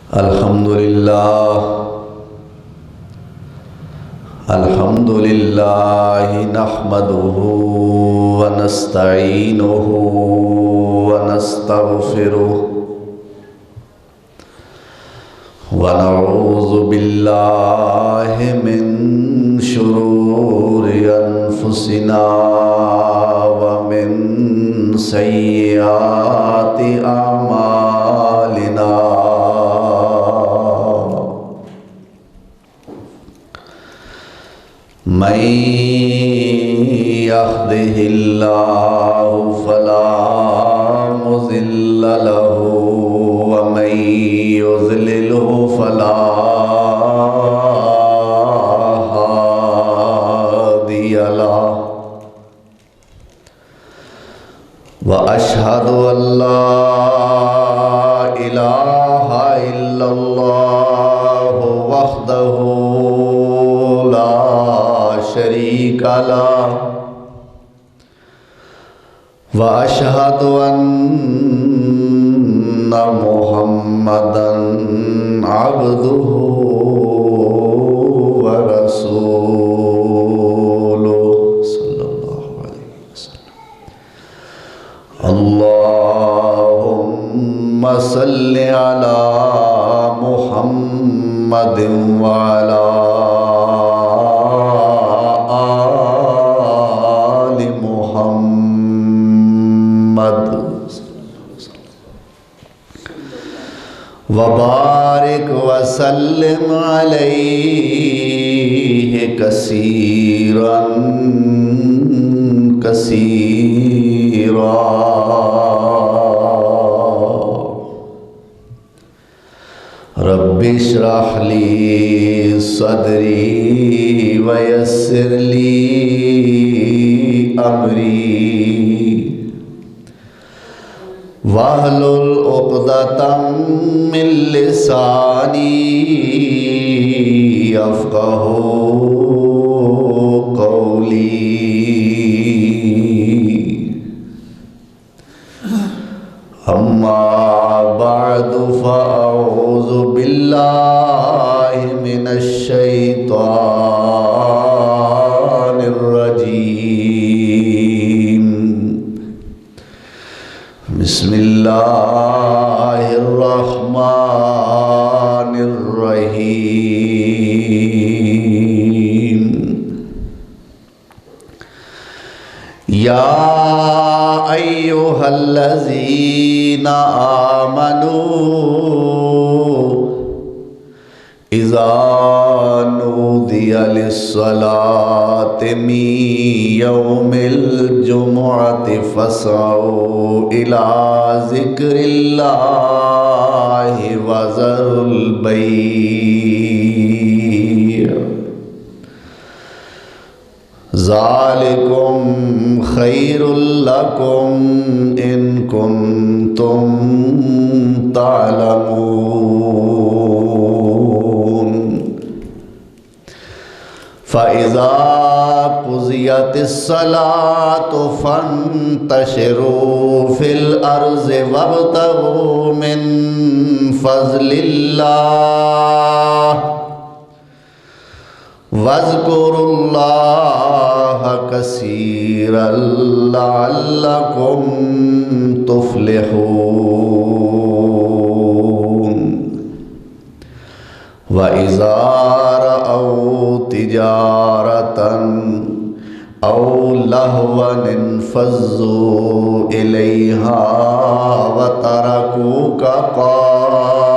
الحمد لله نحمده ونستعينه ونستغفره ونعوذ بالله من شرور أنفسنا ومن سيئات أعمالنا من يهده الله فلا مضل له ومن يضلله فلا هادي له وأشهد أن لا إله إلا الله وحده لا شريك له وأشهد أن محمدًا عبده ورسوله صلى الله عليه وسلم. اللهم صل على محمد وعلى آل محمد وبارك وسلم عليه كثيرا كثيرا. رب اشرح لي صدري ويسر لي أمري واحلل عقدة من لساني يفقهوا قولي. أما بعد فأعوذ بالله من الشيطان الرجيم. بسم الله الرحمن الرحيم. يا أيها الذين آمنوا إذا نودي للصلاة من يوم الجمعة فاسعوا إلى ذكر الله وذروا البيع ذلكم خير لكم إن كنتم تعلمون. فإذا قضيت الصلاة فانتشروا في الأرض وابتغوا من فضل الله واذكروا الله كثيرا لعلكم تفلحون. وإذا رأوا تجارة أو لهوا انفضوا إليها وتركوك قائما.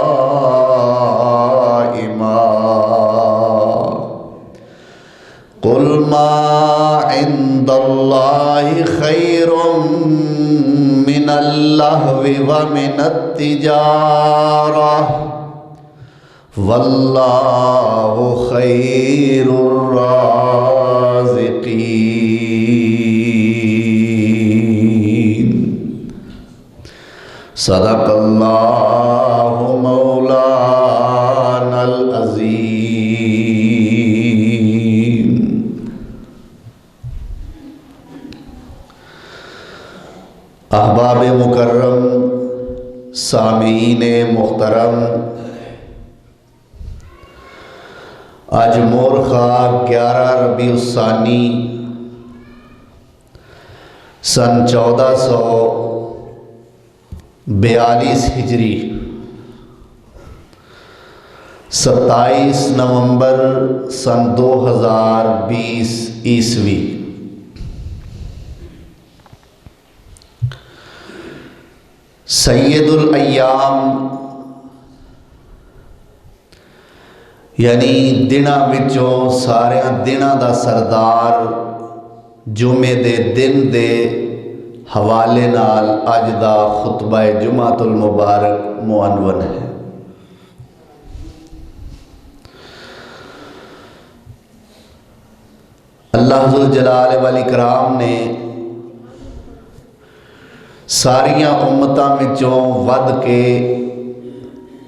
قل ما عند الله خير من اللهو ومن التجارة والله خير الرازقين. صدق الله مولانا العظيم. احباب مکرم، سامعین محترم، آج مورخہ 11 ربیع الثانی سن 1442 ہجری 27 نومبر سن 2020 عیسوی۔ سید الایام یعنی دناں وچوں ساریاں دناں دا سردار جمعے دے دن دے حوالے نال اج دا خطبہ جمعۃ المبارک معنون ہے۔ اللہ ذوالجلال والاکرام نے ساریاں امتاں وچوں ود کے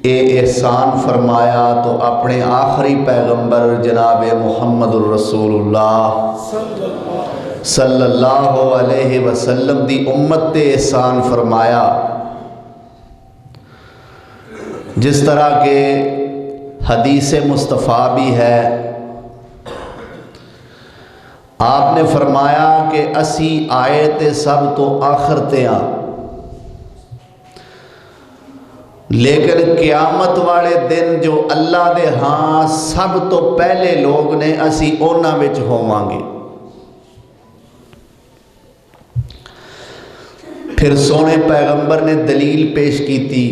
اے احسان فرمایا تو اپنے آخری پیغمبر جناب محمد الرسول اللہ صلی اللہ علیہ وسلم دی امت تے احسان فرمایا، جس طرح کہ حدیث مصطفیٰ بھی ہے۔ آپ نے فرمایا کہ اسی آئے تے سب تو آخر تے ہاں، لیکن قیامت والے دن جو اللہ دے ہاں سب تو پہلے لوگ نے اسی انہاں وچ ہوواں گے۔ پھر سونے پیغمبر نے دلیل پیش کی تھی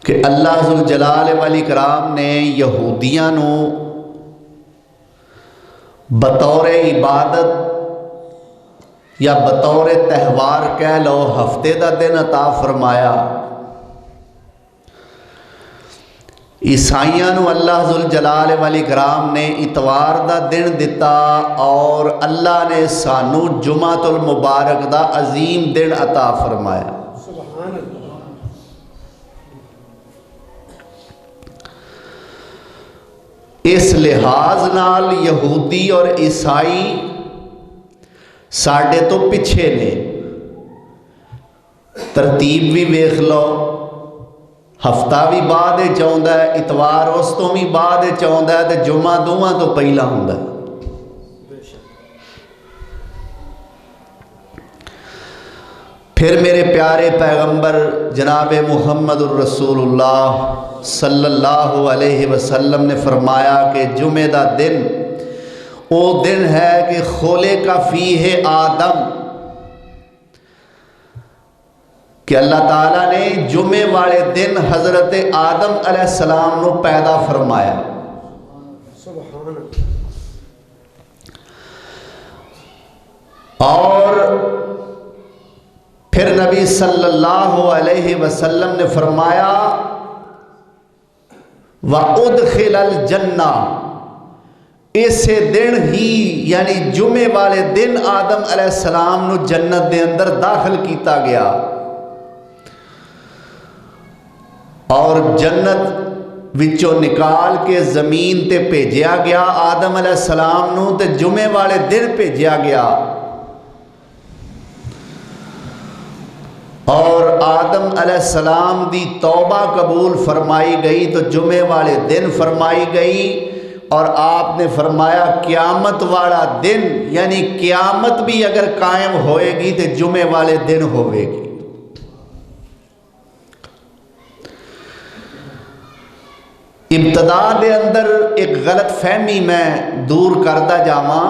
کہ اللہ ذوالجلال والاکرام نے یہودیاں نو بطور عبادت یا بطور تہوار کہہ لو ہفتے دا دن عطا فرمایا، عیسائیاں نو اللہ ذوالجلال والاکرام نے اتوار دا دن دتا، اور اللہ نے سانو جمعۃ المبارک دا عظیم دن عطا فرمایا۔ سبحان اللہ۔ اس لحاظ نال یہودی اور عیسائی ساڈے تو پیچھے نے، ترتیب بھی ویکھ لو، ہفتہ بھی بعد چاہتا ہے، اتوار اس تو بھی بعد چاہتا ہے، تے جمعہ دوواں تو پہلا ہوندا ہے۔ پھر میرے پیارے پیغمبر جناب محمد الرسول اللہ صلی اللہ علیہ وسلم نے فرمایا کہ جمعہ دا دن وہ دن ہے کہ خلق فیہ آدم، کہ اللہ تعالیٰ نے جمعے والے دن حضرت آدم علیہ السلام نو پیدا فرمایا۔ سبحان اللہ۔ اور پھر نبی صلی اللہ علیہ وسلم نے فرمایا وَأُدْخِلَ الْجَنَّةَ، اسے دن ہی یعنی جمعے والے دن آدم علیہ السلام نو جنت دے اندر داخل کیتا گیا، اور جنت وچوں نکال کے زمین تے بھیجیا گیا آدم علیہ السلام نو، تے جمعے والے دن بھیجیا گیا، اور آدم علیہ السلام دی توبہ قبول فرمائی گئی تو جمعے والے دن فرمائی گئی، اور آپ نے فرمایا قیامت والا دن یعنی قیامت بھی اگر قائم ہوئے گی تو جمعے والے دن ہوئے گی۔ ابتدا دے اندر ایک غلط فہمی میں دور کردہ جاواں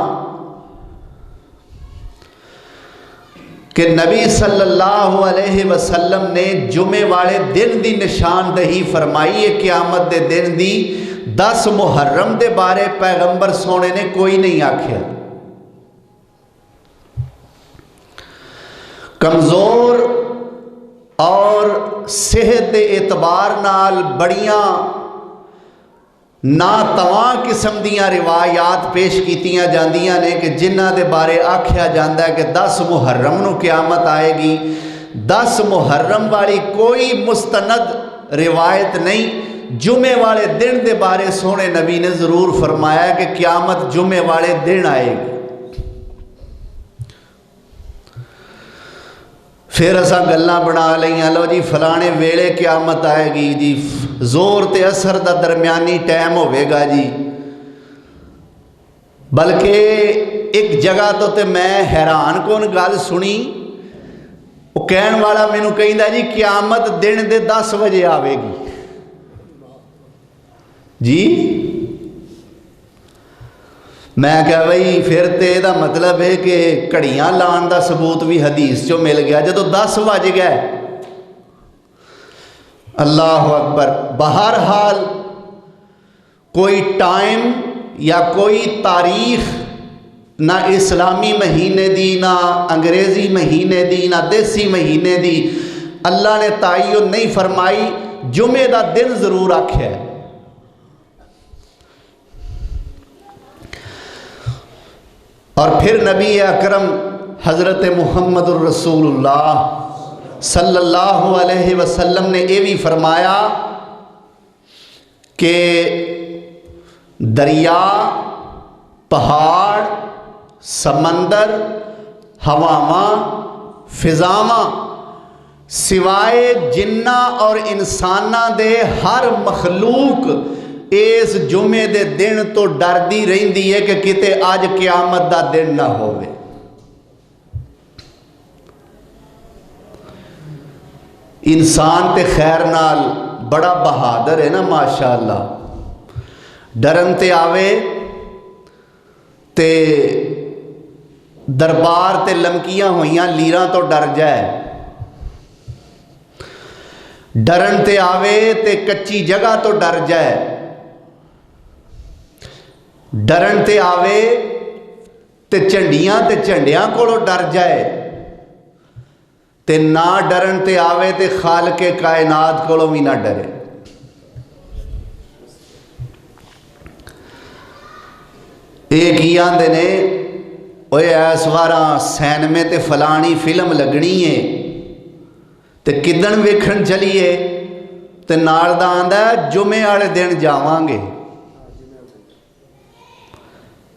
کہ نبی صلی اللہ علیہ وسلم نے جمعے والے دن دی نشاندہی فرمائی ہے، قیامت دے دن دی 10 محرم دے بارے پیغمبر سونے نے کوئی نہیں آکھیا۔ کمزور اور صحت دے اعتبار نال بڑیاں ناتواں قسم دیاں روایات پیش کیتیاں جاندیاں نے کہ جنہ دے بارے آکھیا جاندہ ہے کہ 10 محرم نو قیامت آئے گی۔ 10 محرم والی کوئی مستند روایت نہیں، جمعے والے دن دے بارے سونے نبی نے ضرور فرمایا کہ قیامت جمعے والے دن آئے گی۔ پھر اساں گلاں بنا لئیاں، لو جی فلانے ویلے قیامت آئے گی، جی زور تے اثر دا درمیانی ٹائم ہوئے گا جی. بلکہ ایک جگہ تو تے میں حیران کون گل سنی، وہ کہن والا مینوں کہندا جی قیامت دن دے 10 بجے آوے گی جی. میں کہا بھئی پھر تے دا مطلب ہے کہ گھڑیاں لان دا ثبوت بھی حدیث چوں مل گیا جدو 10 بج گئے. اللہ اکبر. بہرحال کوئی ٹائم یا کوئی تاریخ نہ اسلامی مہینے دی، نہ انگریزی مہینے دی، نہ دیسی مہینے دی اللہ نے تعین نہیں فرمائی. جمعے دا دن ضرور آکھیا ہے. اور پھر نبی اکرم حضرت محمد الرسول اللہ صلی اللہ علیہ وسلم نے یہ بھی فرمایا کہ دریا، پہاڑ، سمندر، ہواواں، فضاواں سوائے جنہ اور انساناں دے ہر مخلوق اس جمعے دے دن تو ڈر دی رہندی ہے کہ کتے آج قیامت دا دن نہ ہوئے. انسان تے خیر نال بڑا بہادر ہے نا ماشاءاللہ. ڈرن تے آوے تے دربار تے لمکیاں ہوئیاں لیراں تو ڈر جائے. ڈرن تے آوے تے کچی جگہ تو ڈر جائے. ڈرن تے آوے تے چنڈیاں تے چنڈیاں کولو ڈر جائے. تے نہ ڈرن تے آوے تے خالق کائنات کولو بھی نہ ڈرے. ایک ہی آندے نے اوے ایس واراں سینمے تے فلانی فلم لگنی ہے تے کدن ویکھن چلیے تے نال دا آندا جمعے والے دن جاواں گے.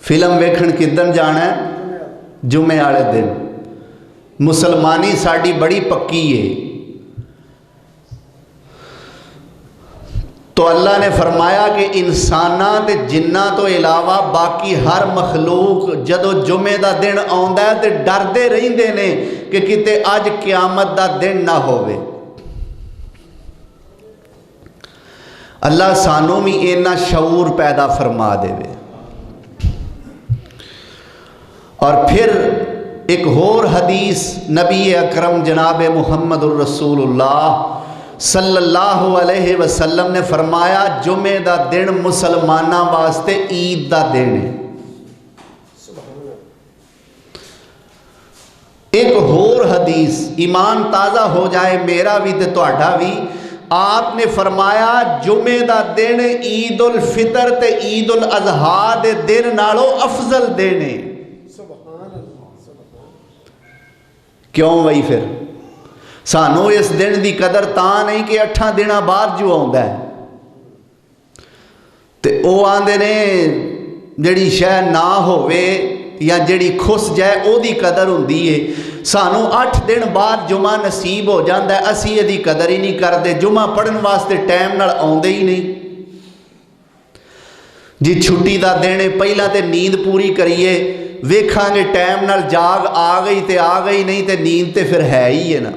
فلم ویکھن کدن جانا ہے؟ جمعے والے دن. مسلمانی ساڑی بڑی پکی ہے. تو اللہ نے فرمایا کہ انساناں تے جنہ تو علاوہ باقی ہر مخلوق جدو جمعے دا دن آندا ہے تے ڈر دے رہندے نے کہ کتے آج قیامت دا دن نہ ہوئے. اللہ سانوں بھی اینا شعور پیدا فرما دے وے. اور پھر ایک اور حدیث نبی اکرم جناب محمد الرسول اللہ صلی اللہ علیہ وسلم نے فرمایا جمعے دا دن مسلمانہ واسطے عید دا دن ہے. ایک اور حدیث ایمان تازہ ہو جائے میرا بھی تے تہاڈا بھی. آپ نے فرمایا جمعے دا دن عید الفطر تے عید الاضحیٰ دے دن نالوں افضل دن ہے. کیوں وہی پھر سانوں اس دن دی قدر تاں نہیں کہ 8 دن بعد جو آندا ہے تے او آندے نے جڑی شے نہ ہوئے یا جڑی کھس جائے او دی قدر ہوندی ہے. سانوں 8 دن بعد جمعہ نصیب ہو جاندا ہے اسی یہ دی قدر ہی نہیں کردے. جمعہ پڑھن واسطے ٹائم نال آوندے ہی نہیں جی. چھٹی دا دن ہے پہلا تے نیند پوری کریے ویکھاں گے ٹائم نال جاگ آ گئی تے آ گئی نہیں تے نیند تے پھر ہے ہی ہے نا.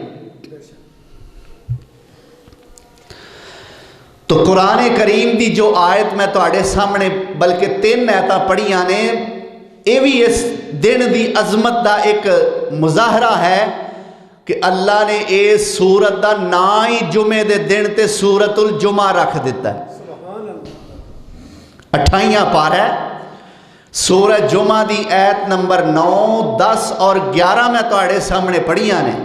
تو قرآن کریم دی جو آیت میں تواڈے سامنے بلکہ 3 آیتاں پڑھیاں نے یہ بھی اس دن دی عظمت دا ایک مظاہرہ ہے کہ اللہ نے اس سورت دا نا ہی جمعے دے دن تے سورت الجمعہ رکھ دیتا ہے. 28 پارہ سورہ جمعہ دی آیت نمبر 9 10 اور 11 میں تواڈے سامنے پڑھیاں نے.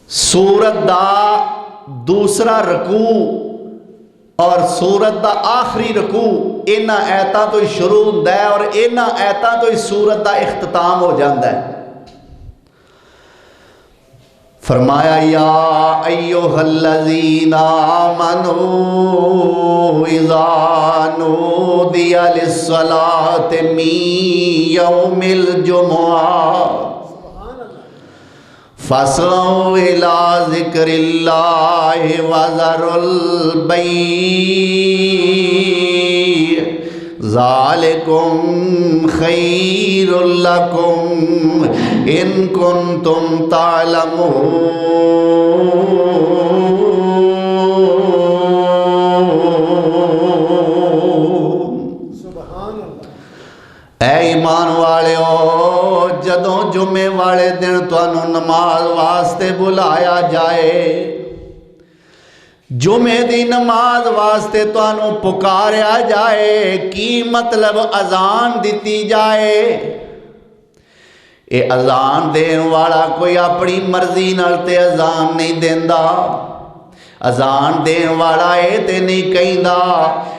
سورت دا دوسرا رکوع اور سورت دا آخری رکوع اینا آیتاں تو ہی شروع ہوندا ہے اور اینا آیتاں تو ہی سورت دا اختتام ہو جاندا ہے. فرمایا یا ایھا الذین آمنوا اذا نودی للصلاۃ من یوم الجمعہ فَاسْعَوْا إِلَىٰ ذِكْرِ اللَّهِ وَذَرُوا الْبَيْعَ ذَلِكُمْ خَيْرٌ لَكُمْ إِن كُنتُمْ تعلمون۔ سبحان اللہ۔ اے ایمان والےو، جدوں جمعے والے دن تانوں نماز واسطے بلایا جائے، جمعے دی نماز واسطے تانوں پکاریا جائے، کی مطلب اذان دیتی جائے۔ اے اذان دین والا کوئی اپنی مرضی نال تے اذان نہیں دیندا، اذان دین والا اے تے نہیں کہندا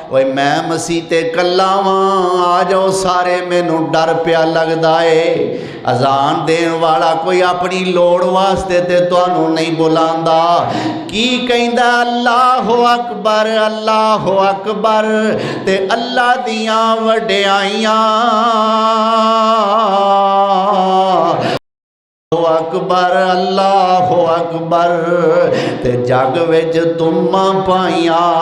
اوے میں مسیح تے کلا واں، آ جاؤ سارے مینوں ڈر پیا لگدا اے۔ اذان دین والا کوئی اپنی لوڑ واسطے تے تانوں نہیں بلاندا، کی کہندا اللہ اکبر اللہ اکبر تے اللہ دیاں وڈیائیاں، اکبر اللہ اکبر تے جگ وچ تماں پائیاں،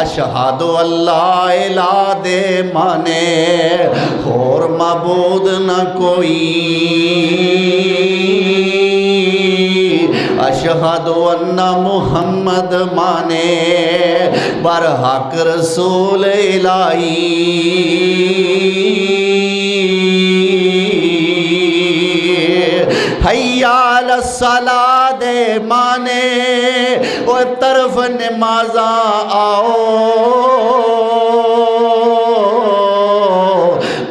اشہد اللہ الہ دے مانے اور معبود نہ کوئی، اشہد ان محمد مانے برحق رسول الہی، حی علی الصلاۃ دے مانے او طرف نمازاں آؤ،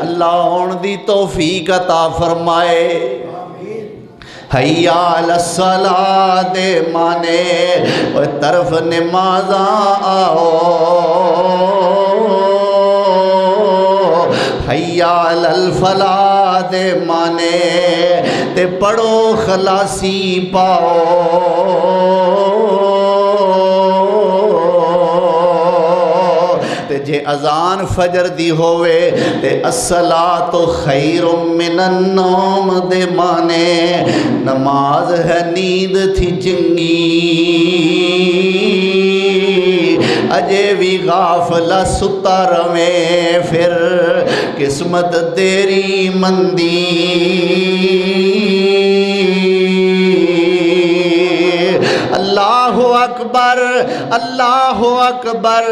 اللہ ہون دی توفیق عطا فرمائے۔ حی علی الصلاۃ دے مانے او طرف نمازاں آؤ، حی علی الفلاح دے مانے تے پڑھو خلاصی پاؤ، تے جے اذان فجر دی ہوئے تے الصلاۃ خیر من النوم دے مانے نماز ہے نیند تھی چنگی، اجے بھی غافلہ ستا رویں پھر قسمت تیری مندی، اللہ اکبر اللہ اکبر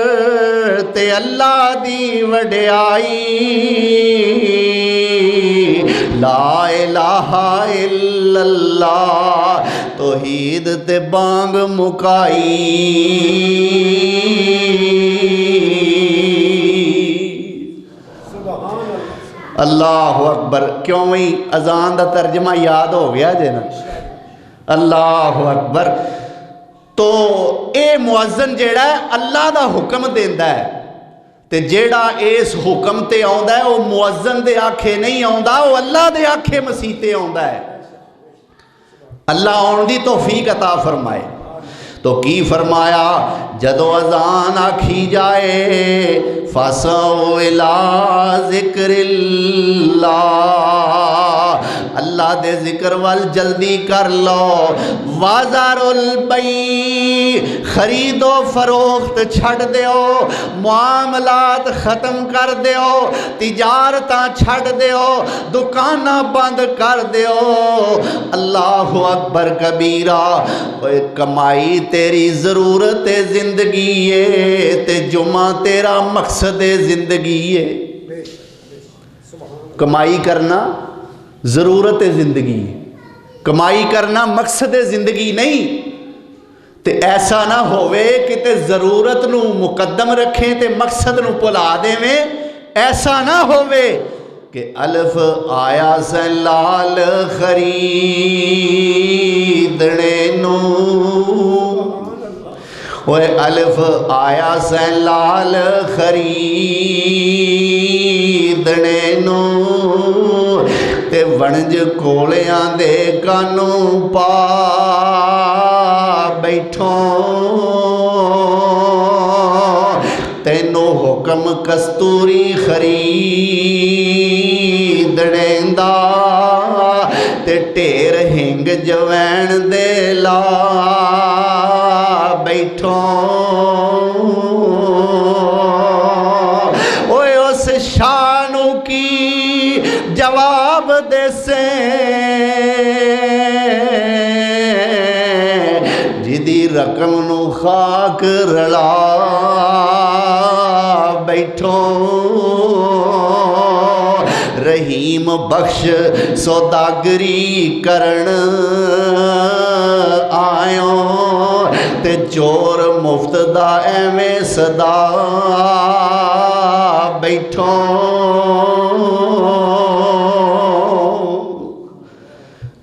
تے اللہ دی وڈیائی، لا الہ الا اللہ توحید تے بانگ مکائی، اللہ اکبر۔ کیوں ہی اذان دا ترجمہ یاد ہو گیا جے نا، اللہ اکبر۔ تو اے مؤذن جیڑا ہے اللہ دا حکم دیندا ہے، تے جیڑا اس حکم تے آوندا ہے وہ مؤذن دے آکھے نہیں آوندا، وہ اللہ دے آکھے مسیح تے آوندا ہے۔ اللہ آن دی توفیق عطا فرمائے۔ تو کی فرمایا جدو اذان آکھی جائے فَاسْعَوْا إِلَىٰ ذِكْرِ اللَّهِ، اللہ دے ذکر وال جلدی کر لو، وَذَرُوا الْبَيْعَ خرید و فروخت چھڑ دیو، معاملات ختم کر دیو، تجارتاں چھڑ دیو، دکانہ بند کر دیو، اللہ اکبر کبیرہ۔ کمائی تیری ضرورت زندگی ہے تے جمعہ تیرا مقصد زندگی ہے، کمائی کرنا ضرورت زندگی ہے، کمائی کرنا مقصد زندگی نہیں۔ تے ایسا نہ ہوئے کہ تے ضرورت نو مقدم رکھیں تے مقصد نو بھلا دیویں، ایسا نہ ہوئے کہ الف آیا سے لال خریدنے نو، اوے الف آیا سے لال خریدنے نو، تے ونج کولیاں دے کانوں پا بیٹھوں، تینوں حکم کستوری خریدنے ਢੇਰ ਹਿੰਗ ਜਵੈਣ ਦੇ ਲਾ ਬੈਠੋ ਓਏ ਉਸ ਸ਼ਾਹ ਨੂੰ ਕੀ ਜਵਾਬ ਦੇਸੇ ਜਿਹਦੀ ਰਕਮ ਨੂੰ ਖਾਕ ਰਲਾ ਬੈਠੋ ਰਹੀਮ ਬਖਸ਼ ਸੌਦਾਗਰੀ ਕਰਨ ਆਇਓ ਤੇ ਚੋਰ ਮੁਫਤ ਦਾ ਐਵੇਂ ਸਦਾ ਬੈਠੋ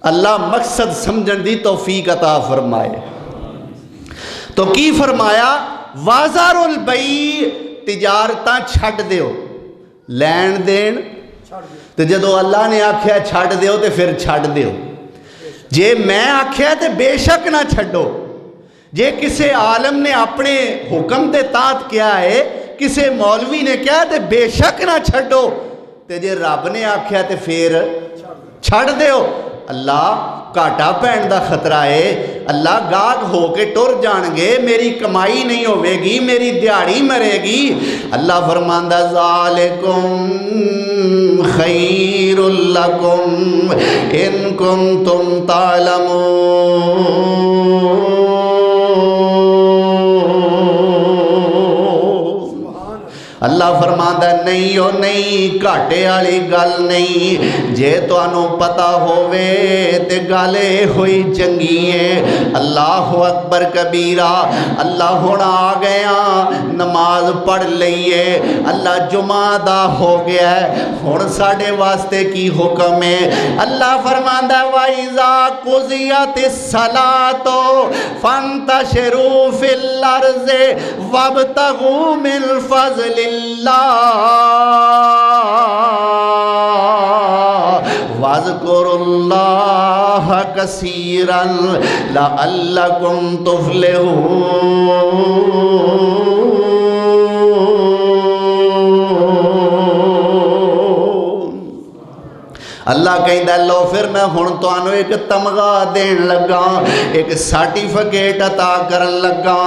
اللہ مقصد سمجھن دی توفیق عطا فرمائے تو کی فرمایا وازار البیع تجارتاں چھڈ دیو لین دین تو جدو اللہ نے آکھیا چھڈ دیو تے پھر چھڈ دیو جے میں آکھیا تے بے شک نہ چھڈو جے کسے عالم نے اپنے حکم تے تات کیا ہے کسے مولوی نے کیا تے بے شک نہ چھڈو تے جے رب نے آکھیا تے پھر چھڈ دیو اللہ کاٹا پہن دا خطرہ ہے اللہ گاگ ہو کے ٹر جان گے میری کمائی نہیں ہوئے گی میری دیہڑی مرے گی اللہ فرماندہ ذالکم خیر لکم ان کنتم تعلمون اللہ فرماندہ نہیں ہو نہیں کاٹے والی گل نہیں جے تو انو پتہ ہوئے تے گالے ہوئی چنگی ہے اللہ اکبر کبیرہ اللہ ہونا آ گیا نماز پڑھ لئیے اللہ جمعہ دا ہو گیا ہے ہون ساڑے واسطے کی حکم ہے اللہ فرماندہ وَإِذَا قُضِيَتِ الصَّلَاةُ فَانْتَشِرُوا فِي الْأَرْضِ وَابْتَغُوا مِنْ فَضْلِ وَاذْكُرُوا اللَّهَ كَثِيرًا لَعَلَّكُمْ تُفْلِحُونَ اللہ کہندہ لو پھر میں ہن توانو ایک تمغہ دین لگا ایک سرٹیفکیٹ عطا کرن لگا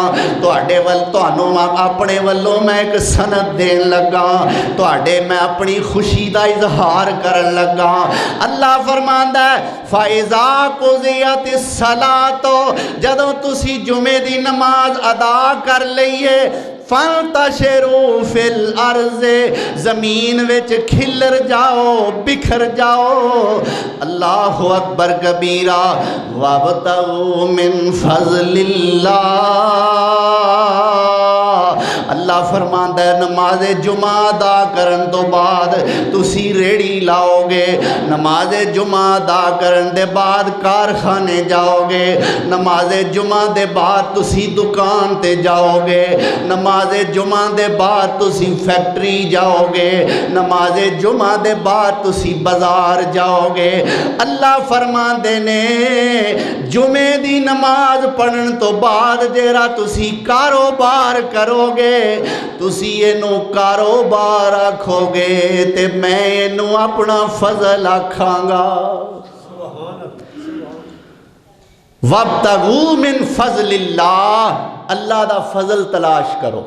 توانو اپنے والوں میں ایک سند دین لگا میں اپنی خوشی دا اظہار کرن لگا اللہ فرماندہ ہے فَإِذَا قُضِيَتِ الصَّلَاةُ جدوں تسی جمعے دی نماز ادا کر لئیے فَانْتَشِرُوا فِي الْأَرْضِ زمین وچ کھلر جاؤ بکھر جاؤ اللہ اکبر کبیرہ وَابْتَغُوا مِنْ فَضْلِ اللہ فرماندہ ہے نماز جمعہ ادا کرن تو بعد تسی ریڑی لاؤ گے نماز جمعہ ادا کرن دے بعد کارخانے جاؤ گے نماز جمعہ دے بعد تسی دکان تے جاؤ گے نماز جمعہ دے بعد تسی فیکٹری جاؤ گے نماز جمعہ دے بعد تسی بازار جاؤ گے اللہ فرماندے نے جمعے دی نماز پڑھن تو بعد جیرا تسی کاروبار کرو گے تسی اینو کاروبار آکھو گے تے میں اینو اپنا فضل آکھاں گا وَابْتَغُوا مِنْ فَضْلِ اللَّهِ اللہ دا فضل تلاش کرو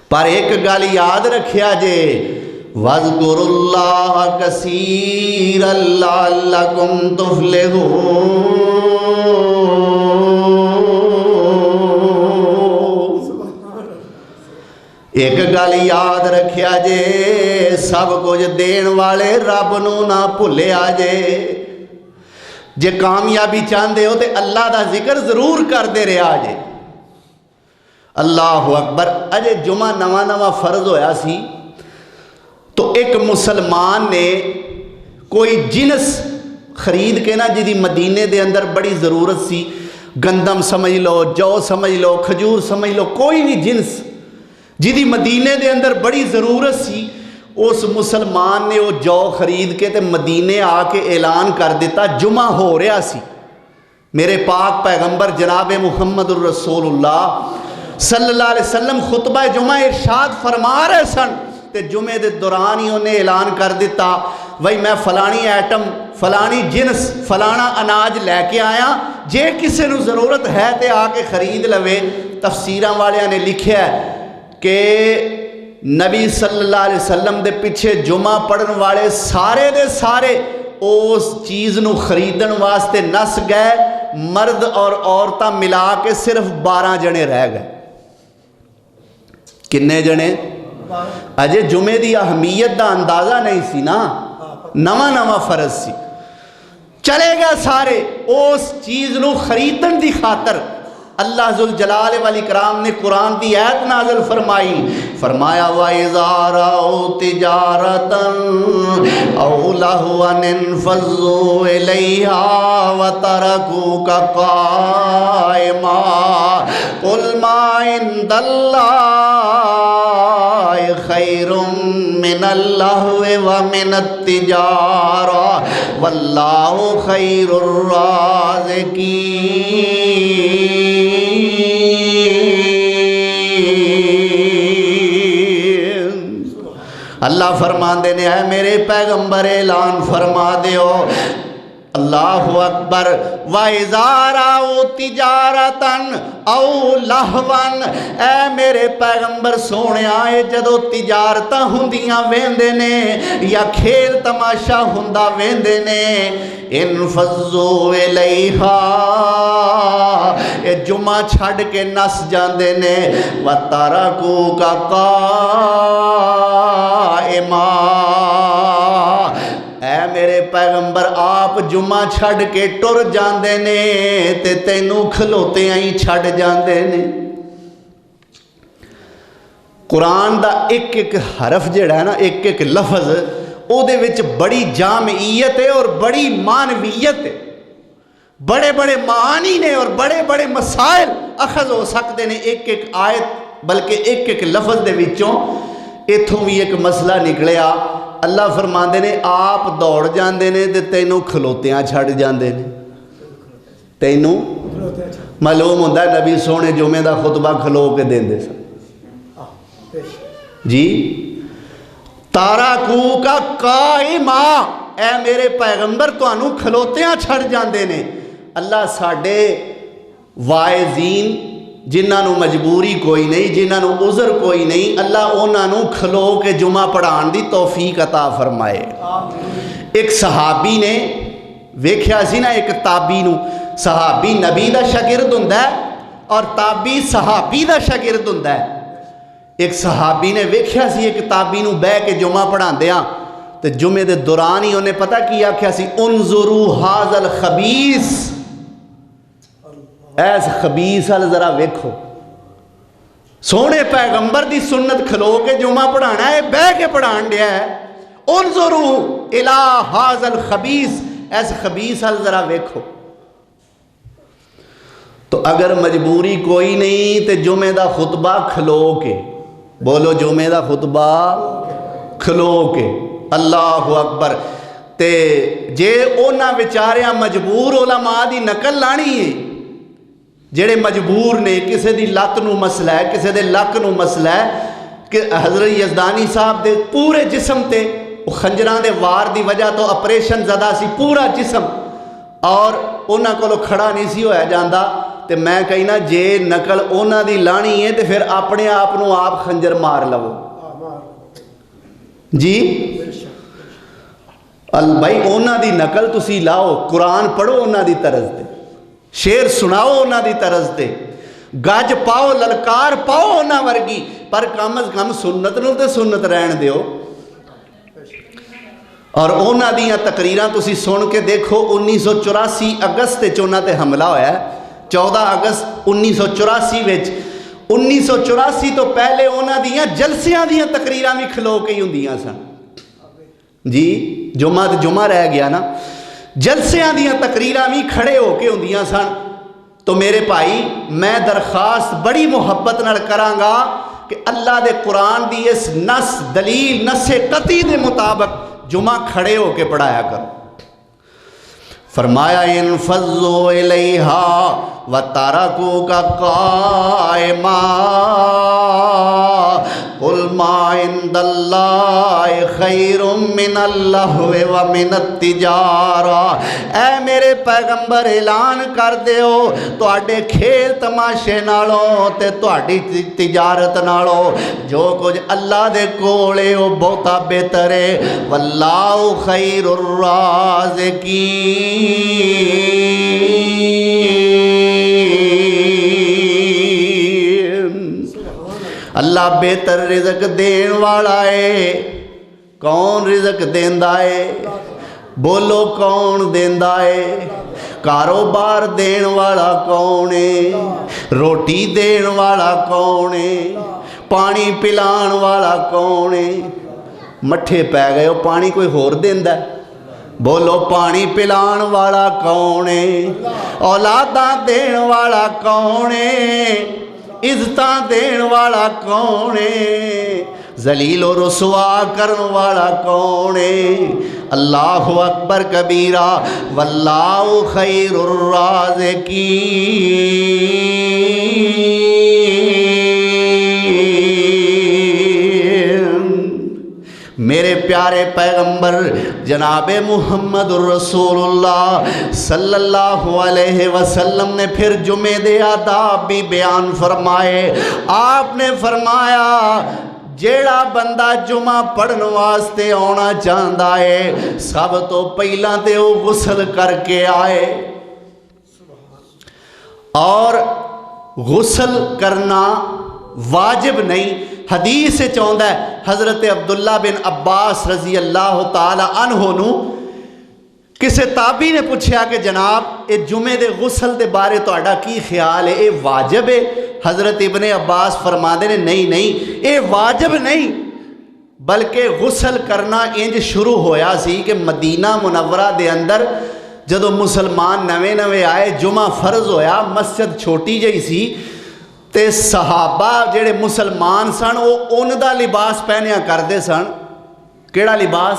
پر ایک گل یاد رکھیا جے وَاذْكُرُوا اللَّهَ كَثِيرًا لَعَلَّكُمْ تُفْلِحُونَ ایک گل یاد رکھیا جے سب کچھ دین والے رب نو نہ بھولے آجے جے کامیابی چاندے ہو تے اللہ دا ذکر ضرور کر دے رہے آجے اللہ اکبر اجے جمعہ نواں فرض ہویا سی تو ایک مسلمان نے کوئی جنس خرید کے نا جی مدینے دے اندر بڑی ضرورت سی گندم سمجھ لو جو سمجھ لو کھجور سمجھ لو کوئی بھی جنس جی مدینے دے اندر بڑی ضرورت سی اس مسلمان نے وہ جو خرید کے تے مدینے آ کے اعلان کر دیتا جمعہ ہو رہا سی میرے پاک پیغمبر جناب محمد الرسول اللہ صلی اللہ علیہ وسلم خطبہ جمعہ ارشاد فرما رہے سن تے جمعے دے دوران ہی انہیں اعلان کر دیتا بھائی میں فلانی ایٹم فلانی جنس فلانا اناج لے کے آیا جے کسی نو ضرورت ہے تے آ کے خرید لوے۔ تفسیراں والیاں نے لکھیا ہے کہ نبی صلی اللہ علیہ وسلم دے پیچھے جمعہ پڑھن والے سارے دے سارے اس چیز نو خریدن واسطے نس گئے، مرد اور عورتاں ملا کے صرف 12 جنے رہ گئے۔ کنے جنے؟ اجے جمعے دی اہمیت دا اندازہ نہیں سی نا، نواں فرض سی، چلے گئے سارے اس چیز نو خریدن دی خاطر۔ اللہ ذوالجلال والاکرام نے قرآن دی آیت نازل فرمائی، فرمایا وَإِذَا رَأَوْا تِجَارَةً أَوْ لَهْوًا انفَضُّوا إِلَيْهَا وَتَرَكُوكَ قَائِمًا قُلْ مَا عِندَ اللَّهِ خَيْرٌ مِّنَ اللَّهْوِ وَمِنَ التِّجَارَةِ وَاللَّهُ خَيْرُ الرَّازِقِينَ۔ اللہ فرماندے نے اے میرے پیغمبر اعلان فرما دیو، اللہ اکبر، وَإِذَا رَأَوْا تِجَارَةً أَوْ لَهْوًا، اے میرے پیغمبر سونے آئے جدو تجارتاں ہندیاں ویندے نے یا کھیل تماشا ہندہ ویندے نے، انفضوا الیہا، اے جمعہ چھڑ کے نس جاندے نے، وَتَرَكُوكَ قائما، اے میرے پیغمبر آپ جمعہ چھڑ کے ٹر جاندے نے تے تینوں کھلوتے آئی چھڑ جاندے نے۔ قرآن دا ایک ایک حرف جڑا ہے نا، ایک ایک لفظ، او دے وچ بڑی جامعیت ہے اور بڑی معنویت ہے، بڑے بڑے معانی نے اور بڑے بڑے مسائل اخذ ہو سکتے نے ایک ایک آیت بلکہ ایک ایک لفظ دے وچوں۔ اتھوں بھی ایک مسئلہ نکلیا، اللہ فرماندے نے آپ دوڑ جاندے نے تے تینوں کھلوتیاں چھڑ جاندے نے، تینوں معلوم ہوندہ ہے نبی سونے جمعے دا خطبہ کھلو کے دیندے سن جی۔ تَرَكُوكَ قَائِمًا، اے میرے پیغمبر تو انہوں کھلوتیاں چھڑ جاندے نے۔ اللہ ساڑھے وائزین جنہاں نو مجبوری کوئی نہیں، جنہاں نو عذر کوئی نہیں، اللہ انہاں نو کھلو کے جمعہ پڑھان دی توفیق عطا فرمائے۔ ایک صحابی نے ویکھیا سی نا ایک تابی نو، صحابی نبی دا شاگرد ہوندا ہے اور تابی صحابی دا شاگرد ہوندا ہے۔ ایک صحابی نے ویکھیا سی ایک تابی نو بے کے جمعہ پڑھان دیاں تے جمعے دے دوران ہی انہیں پتہ کیا کیا سی، انظروا ھذا الخبیث، ایس خبیث ال ذرا ویکھو، سونے پیغمبر دی سنت کھلو کے جمعہ پڑھانا ہے، بے کے پڑھان دیا ہے، انظروا الی ھذا الخبیث، ایس خبیث ال ذرا ویکھو۔ تو اگر مجبوری کوئی نہیں تے جمعے دا خطبہ کھلو کے، بولو جمعے دا خطبہ کھلو کے، اللہ اکبر۔ تے جے اونا بیچاریاں مجبور علماء دی نقل لانی ہے، جڑے مجبور نے، کسے دی لت نو مسئلہ ہے، کسے دے لک نو مسئلہ ہے، کہ حضرت یزدانی صاحب دے پورے جسم تے خنجران دے وار دی وجہ تو اپریشن زدہ سی پورا جسم، اور اونا کو لو کھڑا نہیں سی ہویا جاندہ، تے میں کہینا جے نقل اونا دی لانی ہے تے پھر اپنے آپ نو آپ خنجر مار لو جی۔ بھائی اونا دی نقل تسی لاؤ، قرآن پڑھو اونا دی طرز دے، شیر سناؤ اونا دی طرز دے، گاج پاؤ للکار پاؤ اونا ورگی، پر کم از کم سنت نو تے سنت رہن دیو۔ اور اونا دیاں تقریراں تسی سن کے دیکھو، 1984 اگست چونا تے حملہ ہویا ہے، 14 اگست 1984 وچ، 1984 تو پہلے اونا دیاں جلسیاں دیاں تقریراں بھی کھلو کے ہی ہوندیاں سن جی، جمعہ رہ گیا نا، جلسیاں دیاں تقریراں بھی کھڑے ہو کے ہوندیاں سن۔ تو میرے بھائی میں درخواست بڑی محبت نال کرانگا کہ اللہ دے قرآن دی اس نس دلیل نس قطعی دے مطابق جمعہ کھڑے ہو کے پڑھایا کرو۔ فرمایا انفضوا الیہا وترکوک قائما قل ما عند اللہ خیر من اللہو و من التجارہ، اے میرے پیغمبر اعلان کر دیو تواڈے کھیل تماشے نالوں تے تواڈی تجارت نالوں جو کچھ اللہ دے کولے وہ بہتا بہتر ہے، واللہ خیر الرازقین، اللہ بہتر رزق دین والا ہے۔ کون رزق دیندا ہے؟ بولو کون دیندا ہے؟ کاروبار دین والا کون ہے؟ روٹی دین والا کون ہے؟ پانی پلان والا کون ہے؟ مٹھے پہ گئے ہو، پانی کوئی ہور دیندا ہے؟ بولو پانی پلان والا کون ہے؟ اولاداں دین والا کون ہے؟ عزتاں دین والا کون ہے؟ ذلیل و رسوا کرن والا کون ہے؟ اللہ اکبر کبیرہ، واللہ خیر الرازقین۔ میرے پیارے پیغمبر جناب محمد الرسول اللہ صلی اللہ علیہ وسلم نے پھر جمعے دے آداب بھی بیان فرمائے۔ آپ نے فرمایا جیڑا بندہ جمعہ پڑھن واسطے آنا چاہتا ہے سب تو پہلا تے وہ غسل کر کے آئے، اور غسل کرنا واجب نہیں، حدیث سے چاہتا ہے حضرت عبداللہ بن عباس رضی اللہ تعالی عنہ نو کسے تابعی نے پوچھا کہ جناب اے جمعے دے غسل دے بارے تہاڈا کی خیال ہے، اے واجب ہے؟ حضرت ابن عباس فرماندے نے نہیں اے واجب نہیں، بلکہ غسل کرنا انج شروع ہویا سی کہ مدینہ منورہ دے اندر جدو مسلمان نویں آئے جمعہ فرض ہویا، مسجد چھوٹی جئی سی تے صحابہ جڑے مسلمان سن وہ اون دا لباس پہنیا کردے سن۔ کیڑا لباس؟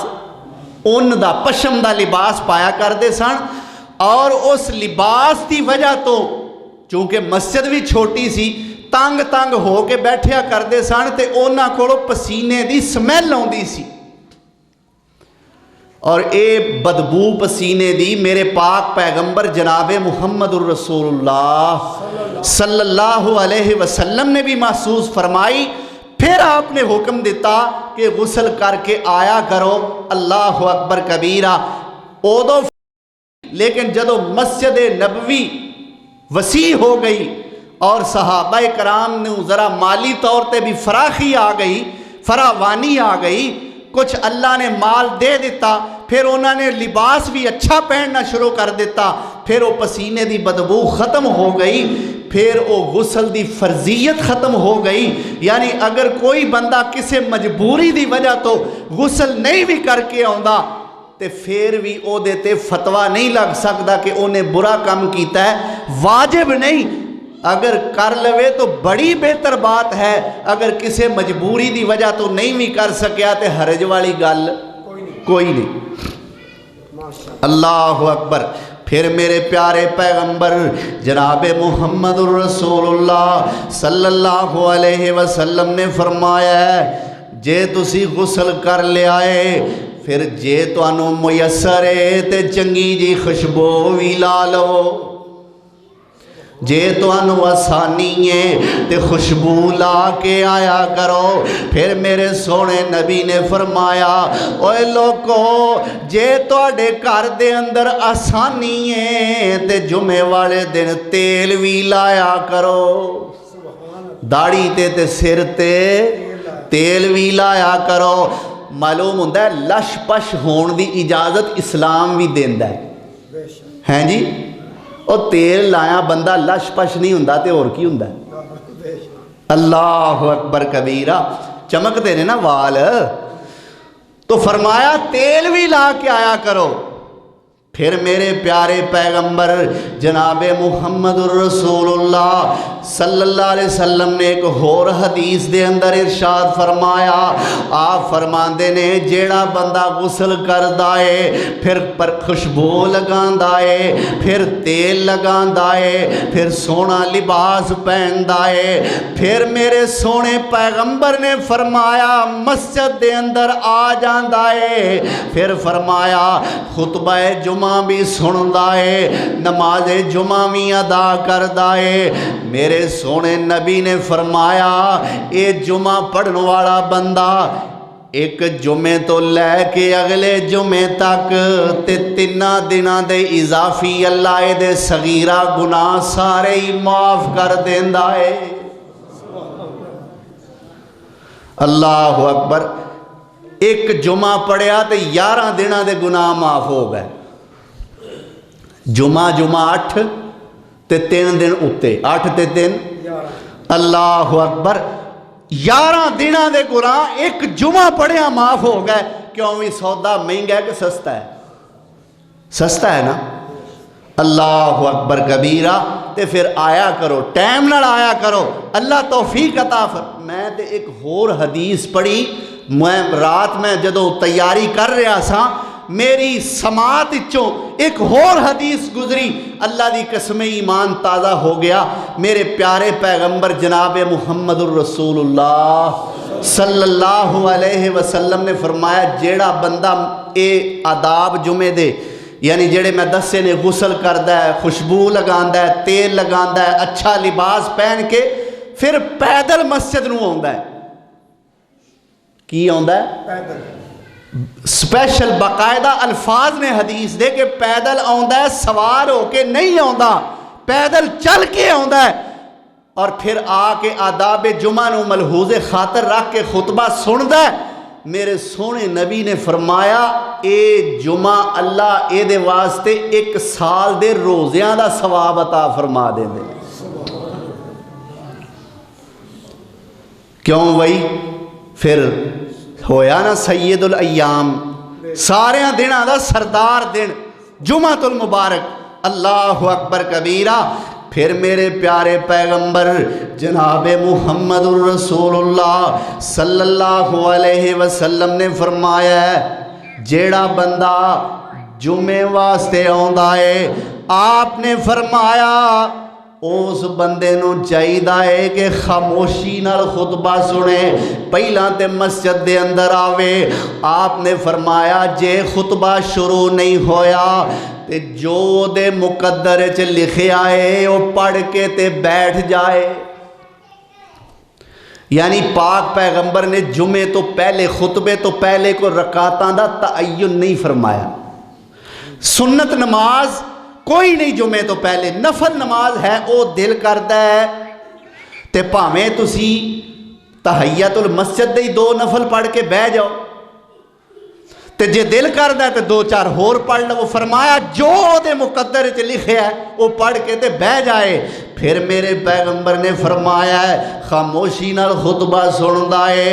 اون دا، پشم دا لباس پایا کردے سن، اور اس لباس دی وجہ تو چونکہ مسجد بھی چھوٹی سی تنگ تنگ ہو کے بیٹھیا کردے سن تے اونا کولو پسینے دی سمیل آوندی سی، اور اے بدبو پسینے دی میرے پاک پیغمبر جناب محمد الرسول اللہ صلی اللہ علیہ وسلم نے بھی محسوس فرمائی۔ پھر آپ نے حکم دیتا کہ غسل کر کے آیا کرو، اللہ اکبر کبیرہ۔ اودو لیکن جدو مسجد نبوی وسیع ہو گئی اور صحابہ کرام نے ذرا مالی طور تے بھی فراخی آ گئی، فراوانی آ گئی، کچھ اللہ نے مال دے دیتا، پھر انہوں نے لباس بھی اچھا پہننا شروع کر دیتا، پھر وہ پسینے دی بدبو ختم ہو گئی، پھر وہ غسل دی فرضیت ختم ہو گئی۔ یعنی اگر کوئی بندہ کسی مجبوری دی وجہ تو غسل نہیں بھی کر کے آندا تے پھر بھی او دیتے فتوہ نہیں لگ سکتا کہ انہیں برا کام کیتا ہے، واجب نہیں۔ اگر کر لوے تو بڑی بہتر بات ہے، اگر کسی مجبوری دی وجہ تو نہیں بھی کر سکیا تے حرج والی گل کوئی نہیں۔ اللہ اکبر۔ پھر میرے پیارے پیغمبر جناب محمد الرسول اللہ صلی اللہ علیہ وسلم نے فرمایا ہے جے تسی غسل کر لے آئے پھر جے تو انو میسر ہے تے چنگی جی خوشبو بھی لا لو، جے تو انو آسانی ہے تے خوشبو لا کے آیا کرو۔ پھر میرے سونے نبی نے فرمایا اوے لوگو جے تو اڈے گھر دے اندر آسانی ہے تے جمعے والے دن تیل بھی لایا کرو، داڑھی تے سر تے تیل بھی لایا کرو۔ معلوم ہوندہ ہے لش پش ہون دی اجازت اسلام بھی دیندہ ہے جی، اور تیل لایا بندہ لش پش نہیں ہوندہ تے اور کی ہوندہ ہے؟ اللہ اکبر کبیرہ، چمک دینے نا وال۔ تو فرمایا تیل بھی لا کے آیا کرو۔ پھر میرے پیارے پیغمبر جناب محمد الرسول اللہ صلی اللہ علیہ وسلم نے ایک اور حدیث دے اندر ارشاد فرمایا، آپ فرماندے نے جیڑا بندہ غسل کردا ہے پھر پر خوشبو لگاندا ہے، پھر تیل لگاندا ہے، پھر سونا لباس پہندا ہے، پھر میرے سونے پیغمبر نے فرمایا مسجد دے اندر آ جاندا ہے، پھر فرمایا خطبہ جمعہ بھی سندا ہے، نماز جمعہ بھی ادا کردا ہے۔ میرے سونے نبی نے فرمایا اے جمعہ پڑھن والا بندہ ایک جمعے تو لے کے اگلے جمعے تک تے 3 دناں دے اضافی اللہ دے صغیرہ گناہ سارے ہی معاف کر دیندا ہے۔ اللہ اکبر، ایک جمعہ پڑھیا تے 11 دناں دے گناہ معاف ہو گئے۔ جمعہ 8 تے 3 دن اتے 8 تے 3 اللہ اکبر، 11 دنوں دے گناہ ایک جمعہ پڑھیا معاف ہو گئے۔ کیوں بھی سودا مہنگا ہے کہ سستا ہے؟ سستا ہے نا۔ اللہ اکبر کبیرہ۔ تے پھر آیا کرو، ٹائم نال آیا کرو، اللہ توفیق عطا میں تے ایک اور حدیث پڑھی، میں رات میں جدو تیاری کر رہا سا میری سماعت چوں ایک اور حدیث گزری، اللہ دی قسم ایمان تازہ ہو گیا۔ میرے پیارے پیغمبر جناب محمد الرسول اللہ صلی اللہ علیہ وسلم نے فرمایا جیڑا بندہ اے آداب جمعے دے یعنی جڑے میں دسے نے غسل کردا ہے، خوشبو لگاندا ہے، تیل لگاندا ہے، اچھا لباس پہن کے پھر پیدل مسجد نو آندا ہے۔ کی آندا ہے؟ پیدل۔ سپیشل باقاعدہ الفاظ نے حدیث دے کہ پیدل آندا ہے، سوار ہو کے نہیں آندا، پیدل چل کے آندا ہے، اور پھر آ کے آداب جمعہ نو ملحوظ خاطر رکھ کے خطبہ سندا ہے۔ میرے سونے نبی نے فرمایا اے جمعہ اللہ اے دے واسطے 1 سال دے روزیاں دا ثواب عطا فرما دے دے۔ کیوں بھائی؟ پھر ہویا نا سید الایام، سارے دنوں دا سردار دن جمعۃ المبارک۔ اللہ اکبر کبیرہ۔ پھر میرے پیارے پیغمبر جناب محمد الرسول اللہ صلی اللہ علیہ وسلم نے فرمایا ہے جیڑا بندہ جمعے واسطے آندا ہے، آپ نے فرمایا اس بندے نو چاہیدا ہے کہ خاموشی نال خطبہ سنے، پہلا تے مسجد دے اندر آوے۔ آپ نے فرمایا جے خطبہ شروع نہیں ہویا تے جو دے مقدر چ لکھے آئے وہ پڑھ کے تے بیٹھ جائے۔ یعنی پاک پیغمبر نے جمعے تو پہلے خطبے تو پہلے کو رکعتاں دا تعین نہیں فرمایا۔ سنت نماز کوئی نہیں جمعے تو پہلے، نفل نماز ہے او دل کردا ہے تے پاویں تسی تحیت المسجد دے 2 نفل پڑھ کے بہ جاؤ، تے جے دل کردا ہے تے 2-4 ہور پڑھ لو۔ فرمایا جو دے مقدر چ لکھیا ہے وہ پڑھ کے تے بہ جائے۔ پھر میرے پیغمبر نے فرمایا ہے خاموشی نال خطبہ سندا ہے،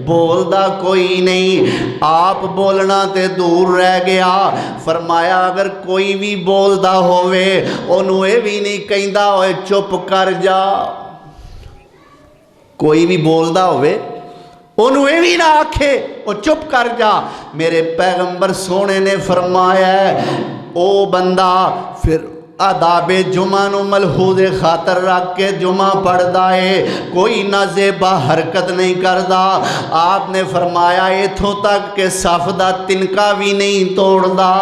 بولدا کوئی نہیں، آپ بولنا تے دور رہ گیا۔ فرمایا اگر کوئی بھی بولدا ہوئے انہوں اے بھی نہیں کہندا ہوئے چپ کر جا، کوئی بھی بولدا ہوئے انہوں اے بھی نہ آکھے وہ چپ کر جا۔ میرے پیغمبر سونے نے فرمایا ہے او بندہ پھر آداب جمعہ نو ملحوظ خاطر رکھ کے جمعہ پڑھدا ہے، کوئی نازیبا حرکت نہیں کردا۔ آپ نے فرمایا ایتھوں تک کہ صف دا تنکا بھی نہیں توڑدا،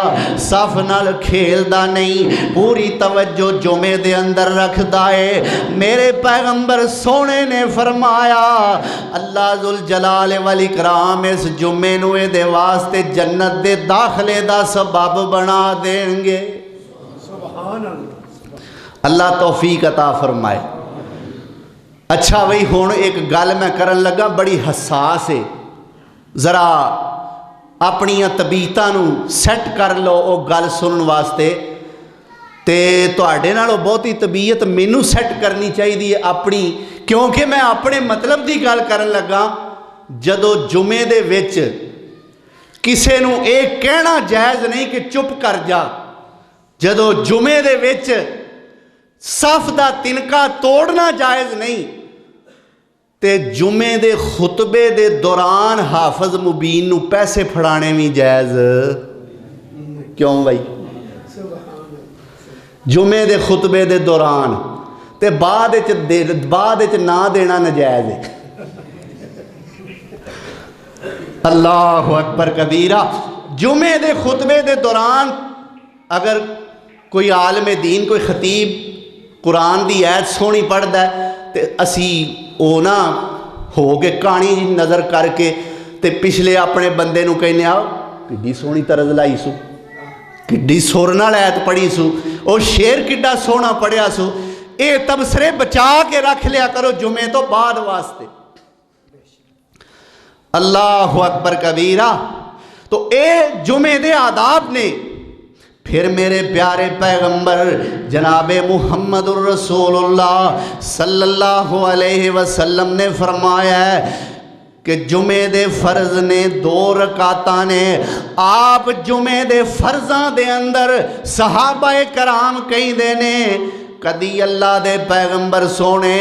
صف نال کھیلدا نہیں، پوری توجہ جمعے دے اندر رکھدا ہے۔ میرے پیغمبر سونے نے فرمایا اللہ ذوالجلال والاکرام اس جمعے نو دے واسطے جنت دے داخلے دا سبب بنا دیں گے۔ اللہ توفیق عطا فرمائے۔ اچھا بھئی ہون ایک گل میں کرن لگا بڑی حساس ہے، ذرا اپنی طبیعتاں نو سیٹ کر لو او گل سنن واسطے، تے تواڈے نالوں بہتی طبیعت مینوں سیٹ کرنی چاہیے اپنی، کیونکہ میں اپنے مطلب دی گل کرن لگا۔ جدو جمعے دے وچ کسے نو ایک کہنا جائز نہیں کہ چپ کر جا، جدو جمعے دے وچ صف دا تنکا توڑنا جائز نہیں، تے جمعے دے خطبے دے دوران حافظ مبین نو پیسے پھڑانے بھی جائز کیوں بھائی؟ جمعے دے خطبے دے دوران تے بعد وچ نہ دینا نجائز ہے۔ اللہ اکبر کبیرہ۔ جمعے دے خطبے دے دوران اگر کوئی عالم دین، کوئی خطیب قرآن دی آیت سونی پڑھدا ہے تے اسی او نہ ہو کے کہانی جی نظر کر کے تے پچھلے اپنے بندے نو کہنے آؤ کڈی سونی طرز لائی سو، کڈی سر نال آیت پڑھی سو، او شعر کڈا سونا پڑھیا سو، اے تبصرے بچا کے رکھ لیا کرو جمعے تو بعد واسطے۔ اللہ اکبر کبیرہ۔ تو اے جمعے دے آداب نے۔ پھر میرے پیارے پیغمبر جناب محمد الرسول اللہ صلی اللہ علیہ وسلم نے فرمایا ہے کہ جمعے دے فرض نے 2 رکعتاں نے۔ آپ جمعے دے فرضاں دے اندر صحابہ کرام کہیں دے نے کدی اللہ دے پیغمبر سونے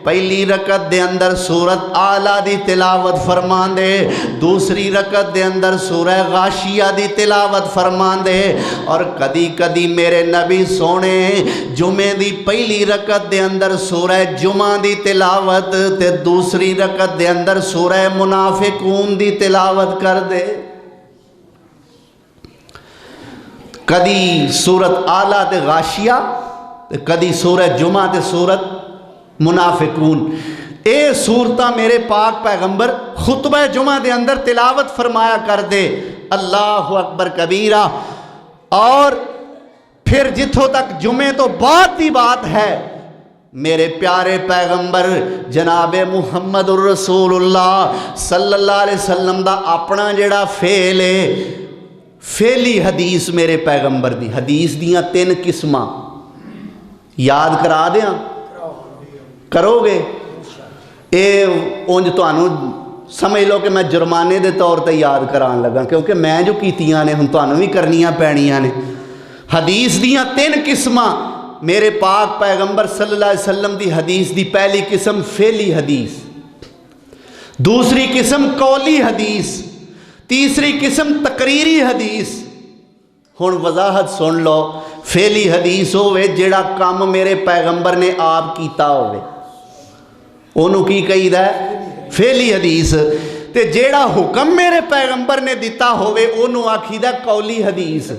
پہلی رکعت دے اندر سورت آلہ دی تلاوت فرمان دے، دوسری رکعت دے اندر سورہ غاشیہ دی تلاوت فرمان دے، اور کدی کدی میرے نبی سونے جمعے دی پہلی رکعت دے اندر سورہ جمعہ دی تلاوت تے دوسری رکعت دے اندر سورہ منافقون دی تلاوت کر دے۔ کدی سورت آلہ تے غاشیہ کدی سورہ جمعہ تے سورت منافقون، اے سورتاں میرے پاک پیغمبر خطبہ جمعہ دے اندر تلاوت فرمایا کر دے۔ اللہ اکبر کبیرہ۔ اور پھر جتھوں تک جمعے تو بعد دی بات ہے، میرے پیارے پیغمبر جناب محمد الرسول اللہ صلی اللہ علیہ وسلم دا اپنا جڑا فعل ہے، فعلی حدیث میرے پیغمبر دی، حدیث دیاں 3 قسماں یاد کرا دیاں، کرو گے؟ اے اونج تانوں سمجھ لو کہ میں جرمانے دے طور تے یاد کران لگا، کیونکہ میں جو کیتیاں نے ہن تانوں بھی کرنیاں پینیاں نے۔ حدیث دیاں 3 قسماں میرے پاک پیغمبر صلی اللہ علیہ وسلم دی حدیث دی۔ پہلی قسم فعلی حدیث، دوسری قسم قولی حدیث، تیسری قسم تقریری حدیث۔ ہن وضاحت سن لو۔ فعلی حدیث ہوئے جیڑا کام میرے پیغمبر نے آپ کیتا ہوئے انہوں کی کہی دا ہے فعلی حدیث، تے جیڑا حکم میرے پیغمبر نے دیتا ہوئے انہوں آکھی دا قولی حدیث۔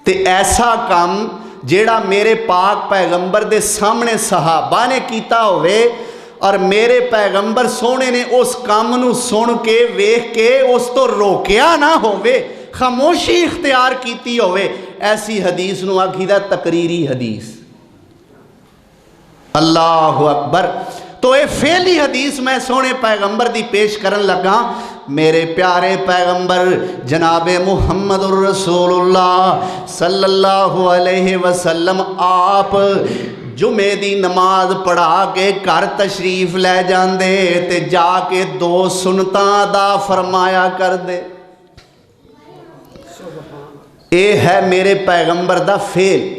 تے ایسا کام جیڑا میرے پاک پیغمبر دے سامنے صحابہ نے کیتا ہوئے اور میرے پیغمبر سونے نے اس کام نو سن کے ویکھ کے اس تو روکیا نہ ہوئے، خاموشی اختیار کیتی ہوئے، ایسی حدیث نو آکھی دا تقریری حدیث۔ اللہ اکبر۔ تو اے فعلی حدیث میں سونے پیغمبر دی پیش کرن لگا۔ میرے پیارے پیغمبر جناب محمد الرسول اللہ صلی اللہ علیہ وسلم آپ جمعے دی نماز پڑھا کے گھر تشریف لے جاندے تے جا کے 2 سنتاں ادا فرمایا کر دے۔ اے ہے میرے پیغمبر دا فعل۔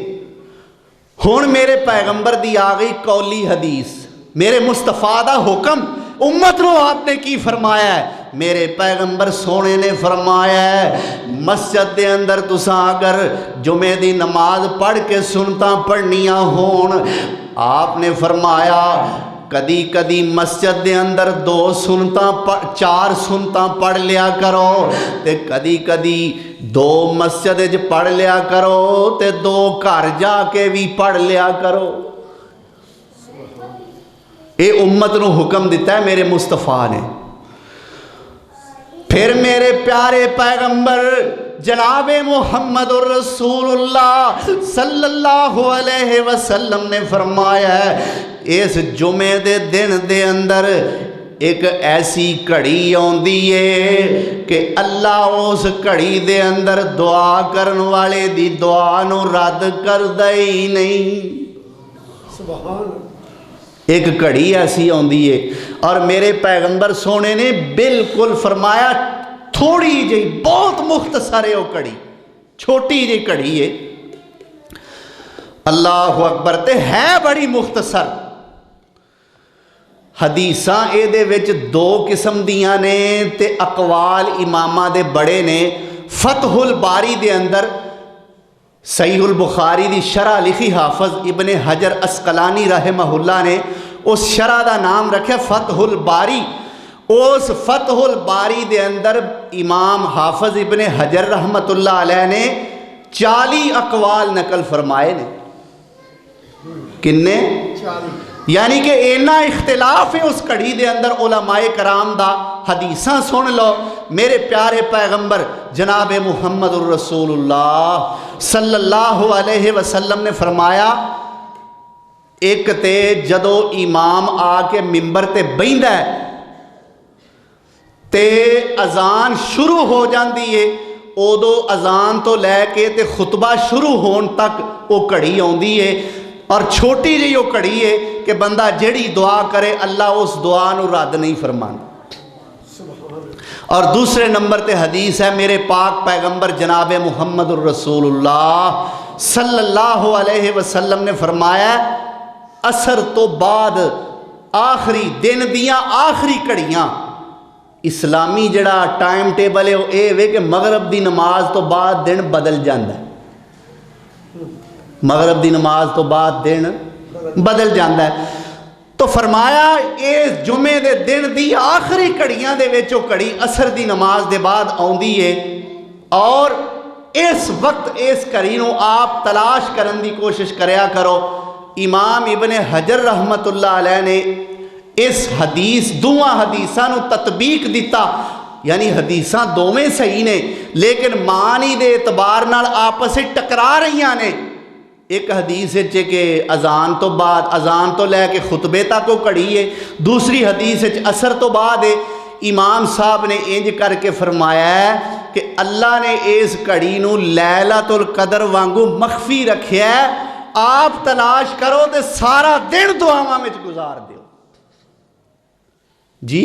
ہن میرے پیغمبر دی آ گئی قولی حدیث، میرے مصطفیٰ دا حکم امت نو آپ نے کی فرمایا ہے؟ میرے پیغمبر سونے نے فرمایا ہے مسجد دے اندر تساں اگر جمعے دی نماز پڑھ کے سنتاں پڑھنیاں ہون، آپ نے فرمایا کدی کدی مسجد دے اندر 2 سنتاں 4 سنتاں پڑھ لیا کرو، تے کدی کدی 2 مسجد وچ پڑھ لیا کرو تے 2 گھر جا کے بھی پڑھ لیا کرو۔ اے امت نو حکم دیتا ہے میرے مصطفیٰ نے۔ پھر میرے پیارے پیغمبر جناب محمد الرسول اللہ صلی اللہ علیہ وسلم نے فرمایا ہے اس جمعے دے دن دے اندر ایک ایسی گھڑی آندی ہے کہ اللہ اس گھڑی دے اندر دعا کرن والے دی دعا نو رد کر دئی نہیں۔ سبحان ایک گھڑی ایسی آندی ہے اور میرے پیغمبر سونے نے بالکل فرمایا تھوڑی جی بہت مختصر ہے وہ گھڑی، چھوٹی جی گھڑی ہے۔ اللہ اکبر تے ہے بڑی مختصر حدیثاں اے دے وچ دو قسم دیاں نے تے اقوال اماماں دے بڑے نے فتح الباری دے اندر صحیح البخاری دی شرح لکھی حافظ ابن حجر اسقلانی رحمہ اللہ نے اس شرح دا نام رکھا فتح الباری اس فتح الباری دے اندر امام حافظ ابن حجر رحمۃ اللہ علیہ نے 40 اقوال نقل فرمائے نے کنے یعنی کہ اینا اختلاف ہے اس کڑی دے اندر علماء کرام دا حدیثاں سن لو میرے پیارے پیغمبر جناب محمد الرسول اللہ صلی اللہ علیہ وسلم نے فرمایا ایک تے جدو امام آ کے ممبر تے بیندہ ہے تے اذان شروع ہو جاندی ہے ادو اذان تو لے کے تے خطبہ شروع ہون تک وہ کڑی آندی ہے اور چھوٹی جی وہ کڑی ہے کہ بندہ جڑی دعا کرے اللہ اس دعا نو رد نہیں فرمانا اور دوسرے نمبر تے حدیث ہے میرے پاک پیغمبر جناب محمد الرسول اللہ صلی اللہ علیہ وسلم نے فرمایا عصر تو بعد آخری دن دیاں آخری کڑیاں اسلامی جڑا ٹائم ٹیبل ہے وہ اے وے کہ مغرب دی نماز تو بعد دن بدل جاندہ ہے مغرب دی نماز تو بعد دن بدل جاندہ ہے تو فرمایا اس جمعے دے دن دی آخری کڑیاں دے ویچو کڑی عصر دی نماز دے بعد آؤندی ہے اور اس وقت اس کڑینوں آپ تلاش کرن دی کوشش کریا کرو امام ابن حجر رحمت اللہ علیہ نے اس حدیث دوہاں حدیثاں نو تطبیق دیتا یعنی حدیثاں دوویں صحیح نے لیکن معنی دے اعتبار نال آپس سے ٹکرا رہیاں نے ایک حدیث ہے کہ اذان تو بعد اذان تو لے کے خطبے تک کو کڑی ہے دوسری حدیث ہے عصر تو بعد ہے امام صاحب نے انج کر کے فرمایا ہے کہ اللہ نے اس کڑی نو لیلۃ القدر وانگو مخفی رکھیا ہے آپ تلاش کرو تے سارا دن دعاواں وچ گزار دیو جی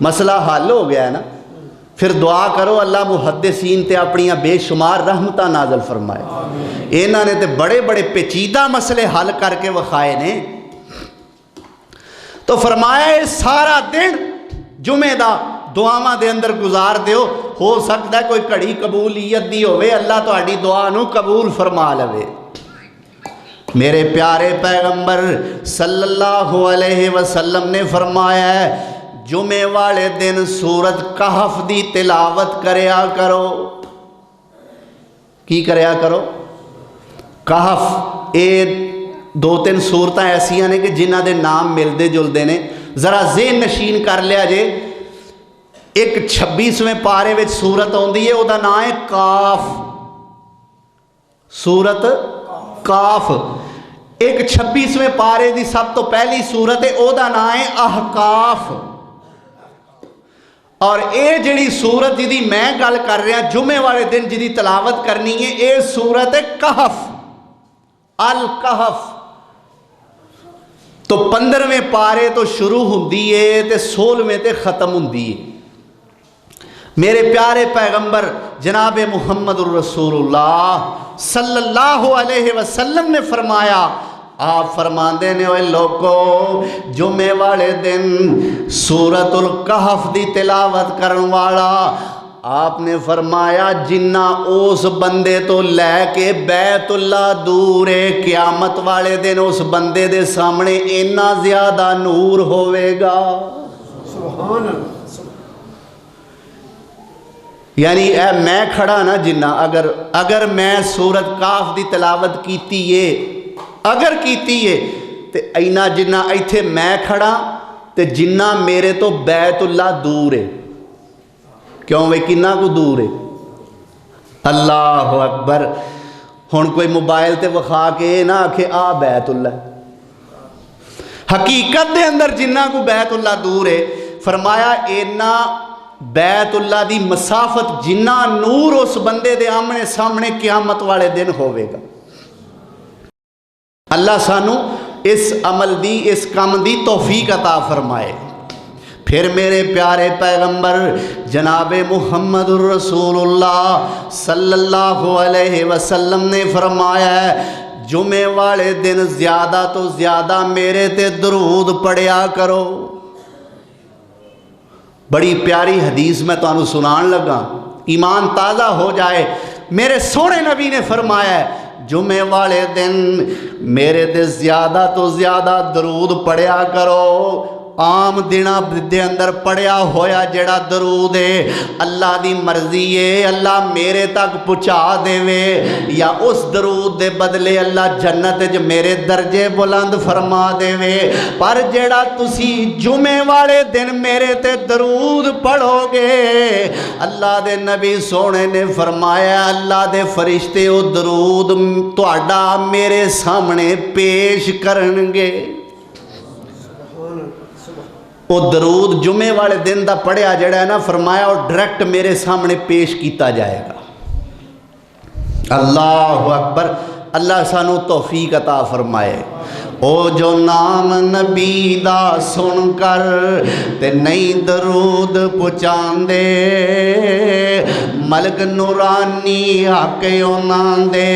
مسئلہ حل ہو گیا ہے نا پھر دعا کرو اللہ محدثین تے اپنیاں بے شمار رحمتہ نازل فرمائے انہاں نے تے بڑے بڑے پیچیدہ مسئلے حل کر کے وکھائے نے تو فرمایا سارا دن جمعہ دا دعاواں دے اندر گزار دیو ہو سکتا ہے کوئی کڑی قبولیت دی ہوئے اللہ تو آڑی دعا نو قبول فرما لوے میرے پیارے پیغمبر صلی اللہ علیہ وسلم نے فرمایا ہے جمعے والے دن سورت کہف دی تلاوت کریا کرو کی کریا کرو کہف اے دو تین سورتاں ایسیاں نے کہ جنہ دے نام ملدے جلدے نے ذرا ذہن نشین کر لیا جے ایک 26ویں پارے وچ سورت ہوندی ہے او دا نام ہے کاف سورت کاف ایک 26ویں پارے دی سب تو پہلی سورت ہے او دا نام ہے احقاف اور اے جڑی سورت جدی میں گل کر رہا جمعے والے دن جدی تلاوت کرنی ہے اے سورت ہے کہف الکہف تو 15ویں پارے تو شروع ہوندی ہے تے 16ویں تے ختم ہوندی ہے میرے پیارے پیغمبر جناب محمد الرسول اللہ صلی اللہ علیہ وسلم نے فرمایا آپ فرماندے نے اوے لوگو جمعے والے دن سورت الکہف دی تلاوت کرن والا آپ نے فرمایا جنہ اس بندے تو لے کے بیت اللہ دور ہے قیامت والے دن اس بندے دے سامنے اتنا زیادہ نور ہوئے گا سبحان اللہ یعنی اے میں کھڑا نا جنہ اگر میں سورت کاف دی تلاوت کیتی ہے اگر کیتی ہے تے اینا جنہ ایتھے میں کھڑا تے جنہ میرے تو بیت اللہ دور ہے کیوں وہ کنہ کو دور ہے اللہ اکبر ہن کوئی موبائل تے وکھا کے نہ آکھے آ بیت اللہ حقیقت دے اندر جنہ کو بیت اللہ دور ہے فرمایا اینا بیت اللہ دی مسافت جنہ نور اس بندے دے آمنے سامنے قیامت والے دن ہوئے گا اللہ سانو اس عمل دی اس کام دی توفیق عطا فرمائے پھر میرے پیارے پیغمبر جناب محمد الرسول اللہ صلی اللہ علیہ وسلم نے فرمایا ہے جمعے والے دن زیادہ تو زیادہ میرے تے درود پڑھیا کرو۔ بڑی پیاری حدیث میں تانوں سنان لگا، ایمان تازہ ہو جائے۔ میرے سونے نبی نے فرمایا ہے جمعے والے دن میرے تے زیادہ تو زیادہ درود پڑھیا کرو۔ عام دنوں دے اندر پڑھیا ہویا جڑا درود ہے اللہ دی مرضی ہے اللہ میرے تک پہنچا دے وے، یا اس درود دے بدلے اللہ جنت جو میرے درجے بلند فرما دے وے۔ پر جڑا تسی جمعے والے دن میرے تے درود پڑھو گے، اللہ دے نبی سونے نے فرمایا اللہ دے فرشتے وہ درود تہاڈا میرے سامنے پیش کرنگے۔ وہ درود جمعے والے دن دا پڑھیا جڑا ہے نا، فرمایا اور ڈائریکٹ میرے سامنے پیش کیتا جائے گا۔ اللہ اکبر، اللہ سانو توفیق عطا فرمائے۔ او جو نام نبی دا سن کر تے نہیں درود پہنچان دے، ملک نورانی حق انہاں دے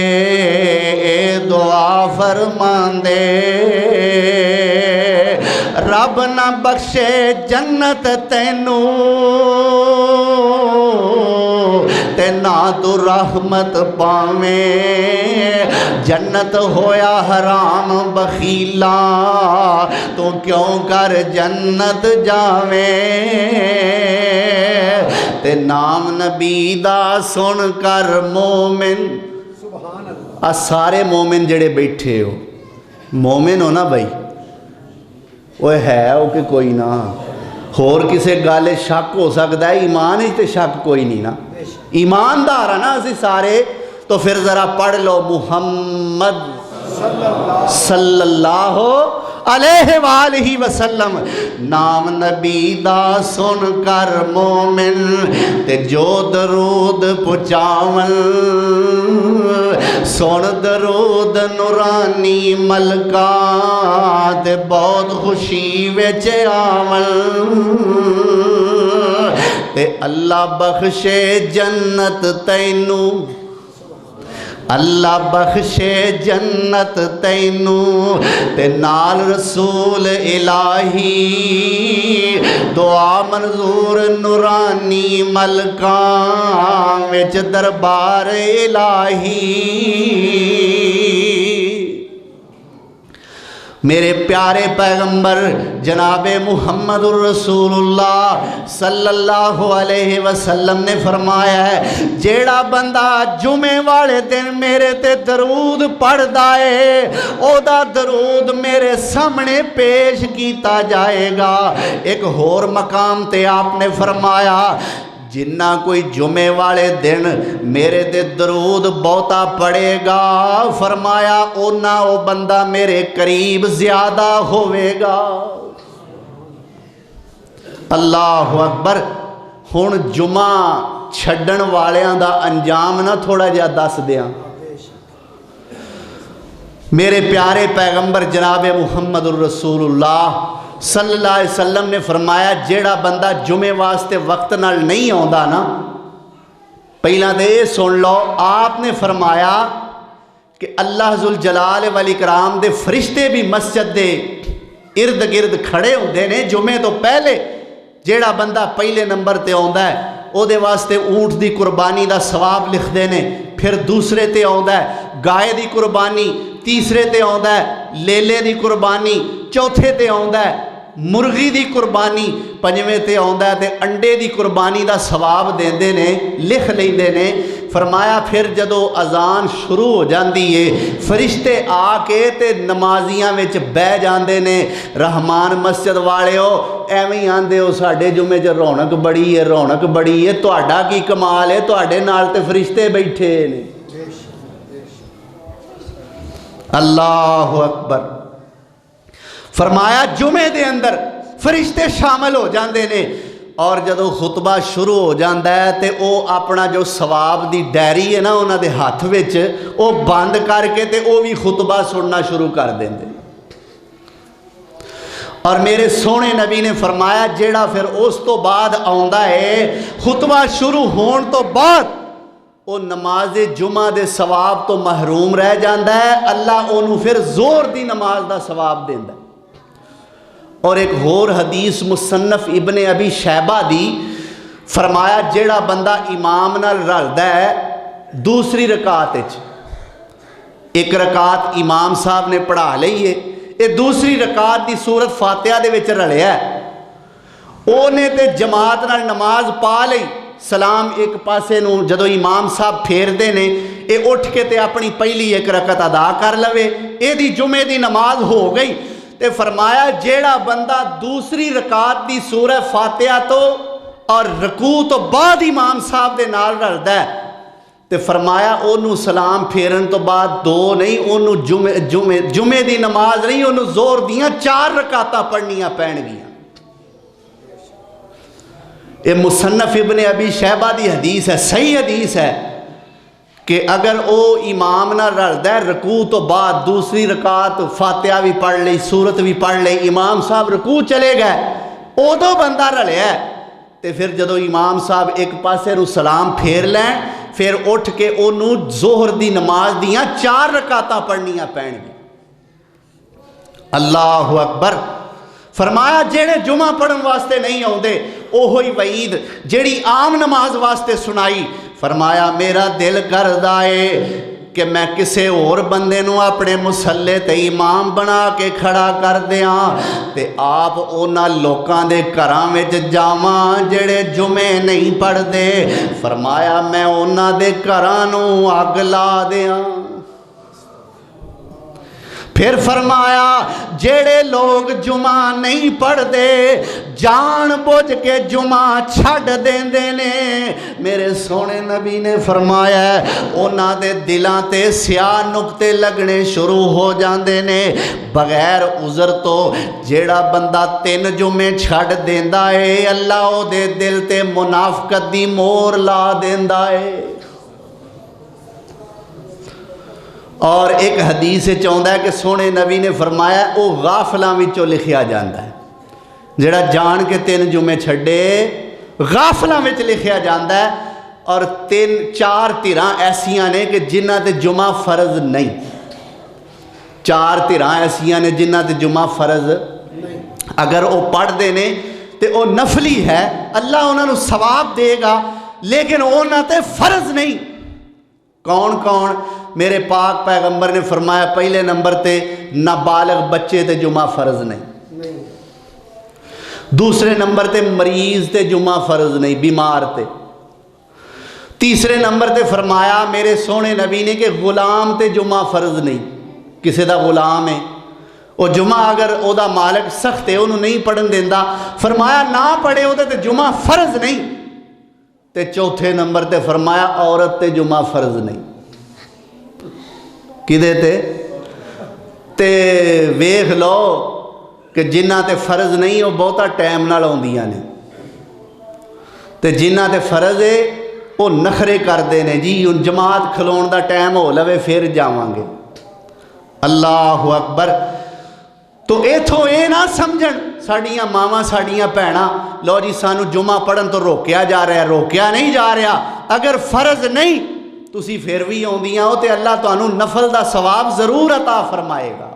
اے دعا فرمان دے، رب نہ بخشے جنت تینوں تے نہ تو رحمت پاویں، جنت ہویا حرام بخیلا تو کیوں کر جنت جاویں، تے نام نبی دا سن کر مومن، سارے مومن جڑے بیٹھے ہو مومن ہو نا بھائی، وہ ہے وہ کہ کوئی نہ ہور کسے گالے شک ہو سکتا ہے، ایمان ہی تے شک کوئی نہیں نا، ایماندار ہے نا اسی سارے۔ تو پھر ذرا پڑھ لو محمد صلی اللہ علیہ وآلہ وسلم، نام نبی دا سن کر مومن تے جو درود پہنچاون، سن درود نورانی ملکاں تے بہت خوشی وچ آون، تے اللہ بخشے جنت تینوں، اللہ بخشے جنت تینوں تے نال رسول الہی دعا منظور نورانی ملکاں وچ دربار الہی۔ میرے پیارے پیغمبر جناب محمد الرسول اللہ صلی اللہ علیہ وسلم نے فرمایا ہے جیڑا بندہ جمعے والے دن میرے تے درود پڑھ دائے او دا درود میرے سامنے پیش کیتا جائے گا۔ ایک اور مقام تے آپ نے فرمایا جنہ کوئی جمعے والے دن میرے دے درود بہتا پڑے گا، فرمایا اونا او بندہ میرے قریب زیادہ ہوئے گا۔ اللہ اکبر۔ ہن جمعہ چھڈن والیاں دا انجام نہ تھوڑا جہا دس دیاں۔ میرے پیارے پیغمبر جناب محمد الرسول اللہ صلی اللہ علیہ وسلم نے فرمایا جیڑا بندہ جمعے واسطے وقت نال نہیں آندا نا، پہلا دے سن لو، آپ نے فرمایا کہ اللہ ذوالجلال والاکرام دے فرشتے بھی مسجد دے ارد گرد کھڑے ہوندے نے جمعے تو پہلے۔ جیڑا بندہ پہلے نمبر تے آندا ہے او دے واسطے اونٹ دی قربانی دا ثواب لکھ دے نے، پھر دوسرے تے آندا ہے گائے دی قربانی، تیسرے تے آندا ہے لیلے دی قربانی، چوتھے تے آندا ہے مرغی دی قربانی، پنجویں تے آندا ہے تے انڈے دی قربانی دا ثواب دیندے نے، لکھ لیندے نے۔ فرمایا پھر جدو اذان شروع ہو جاندی ہے فرشتے آ کے تے نمازیاں وچ بہ جاندے نے، رحمان مسجد والے ہو ایویں آندے ہو ساڈے جمعے چ رونق بڑی ہے، رونق بڑی ہے، تہاڈا کی کمال ہے، تہاڈے نال تے فرشتے بیٹھے نے۔ اللہ اکبر۔ فرمایا جمعے دے اندر فرشتے شامل ہو جاندے نے، اور جدو خطبہ شروع ہو جاندہ ہے تے او اپنا جو ثواب دی ڈائری ہے نا انہاں دے ہاتھ وچ او بند کر کے تے او بھی خطبہ سننا شروع کر دیندے۔ اور میرے سونے نبی نے فرمایا جیڑا پھر اس تو بعد آندا ہے خطبہ شروع ہون تو بعد وہ نماز جمعہ دے ثواب تو محروم رہ جاندہ ہے، اللہ انہوں پھر زور دی نماز دا ثواب دیندہ ہے۔ اور ایک اور حدیث مصنف ابن ابی شیبہ دی، فرمایا جیڑا بندہ امام نال رلدا ہے دوسری رکعت وچ، ایک رکعت امام صاحب نے پڑھا لئیے، یہ دوسری رکعت دی سورت فاتحہ دے وچ رلیا ہے، اونے تے جماعت نال نماز پا لئی، سلام ایک پاسے نو جدو امام صاحب پھیر دے نے اے اٹھ کے تے اپنی پہلی ایک رکعت ادا کر لوے، اے دی جمعے دی نماز ہو گئی۔ تے فرمایا جیڑا بندہ دوسری رکعت دی سورہ فاتحہ تو اور رکوع تو بعد امام صاحب دے نال رلدا ہے، تے فرمایا انہوں سلام پھیرن تو بعد دو نہیں، انہوں جمعے دی نماز نہیں، انہوں زور دیاں 4 رکعتاں پڑھنیاں پین گیاں۔ یہ مصنف ابن ابی شیبہ دی حدیث ہے، صحیح حدیث ہے کہ اگر او امام نہ رلدا ہے رکوع تو بعد دوسری رکعت فاتحہ بھی پڑھ لئی، سورت بھی پڑھ لئی، امام صاحب رکوع چلے گئے، او دو بندہ رلیا ہے، تے پھر جدو امام صاحب ایک پاسے رو سلام پھیر لیں، پھر اٹھ کے انہوں ظہر دی نماز دیاں 4 رکعتاں پڑھنیاں پین گی۔ اللہ اکبر۔ فرمایا جیڑے جمعہ پڑھن واسطے نہیں ہوندے اوہی وعید جیڑی عام نماز واسطے سنائی۔ فرمایا میرا دل کردا ہے کہ میں کسے اور بندے نو اپنے مسلے تے امام بنا کے کھڑا کر دیاں تے آپ اونا لوکاں دے گھراں وچ جاواں جڑے جمعے نہیں پڑھ دے۔ فرمایا میں اونا دے گھراں نو اگ لا دیاں۔ پھر فرمایا جیڑے لوگ جمعہ نہیں پڑھ دے جان بوجھ کے جمعہ چھڑ دیندے نے، میرے سونے نبی نے فرمایا اونا دے دلاں تے سیاہ نکتے لگنے شروع ہو جاندے نے بغیر عذر تو۔ جیڑا بندہ 3 جمعے چھڑ دیندا ہے اللہ او دے دل تے منافقت دی مور لا دیندا ہے۔ اور ایک حدیث چاہتا ہے کہ سونے نبی نے فرمایا او غافلاں وچوں لکھیا جاندا ہے، جڑا جان کے 3 جمعے چھڑے غافلاں وچ لکھیا جاندا ہے۔ اور 4 تیراں ایسیاں نے کہ جنہ تے جمعہ فرض نہیں، 4 تیراں ایسیاں نے جنہ تے جمعہ فرض اگر او پڑھ دے نے تے او نفلی ہے، اللہ انہاں نو ثواب دے گا، لیکن انہاں تے فرض نہیں۔ کون کون؟ میرے پاک پیغمبر نے فرمایا پہلے نمبر تے نابالغ بچے تے جمعہ فرض نہیں، دوسرے نمبر تے مریض تے جمعہ فرض نہیں، بیمار تے، تیسرے نمبر تے فرمایا میرے سونے نبی نے کہ غلام تے جمعہ فرض نہیں، کسے دا غلام ہے وہ جمعہ اگر او دا مالک سخت ہے انہوں نہیں پڑھن دیندہ، فرمایا نہ پڑھے او تے جمعہ فرض نہیں۔ تے چوتھے نمبر تے فرمایا عورت تے جمعہ فرض نہیں، کدے تے ویکھ لو کہ جنہ تے فرض نہیں وہ بہتا ٹائم نال ہوندیاں نے تے جنہ تے فرض ہے وہ نخرے کر دے نے، جی ان جماعت کھلون دا ٹائم ہو لوے پھر جاواں گے۔ اللہ اکبر۔ تو ایتھوں اے نہ سمجھن ساڑیاں ماما ساڑیاں پہنا لو جی سانو جمعہ پڑھن تو روکیا جا رہا ہے، روکیا نہیں جا رہا، اگر فرض نہیں تسی پھر بھی ہوندیاں ہو تے اللہ تو انہوں نفل دا ثواب ضرور عطا فرمائے گا،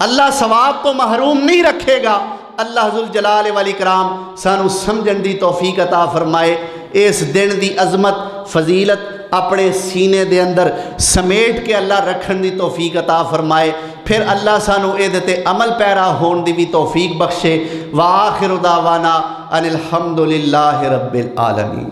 اللہ ثواب تو محروم نہیں رکھے گا۔ اللہ ذوالجلال والاکرام سانو سمجھن دی توفیق عطا فرمائے، اس دن دی عظمت فضیلت اپنے سینے دے اندر سمیٹ کے اللہ رکھن دی توفیق عطا فرمائے، پھر اللہ سانو تے عمل پیرا ہون دی بھی توفیق بخشے۔ وآخر دعوانا ان الحمدللہ رب العالمین۔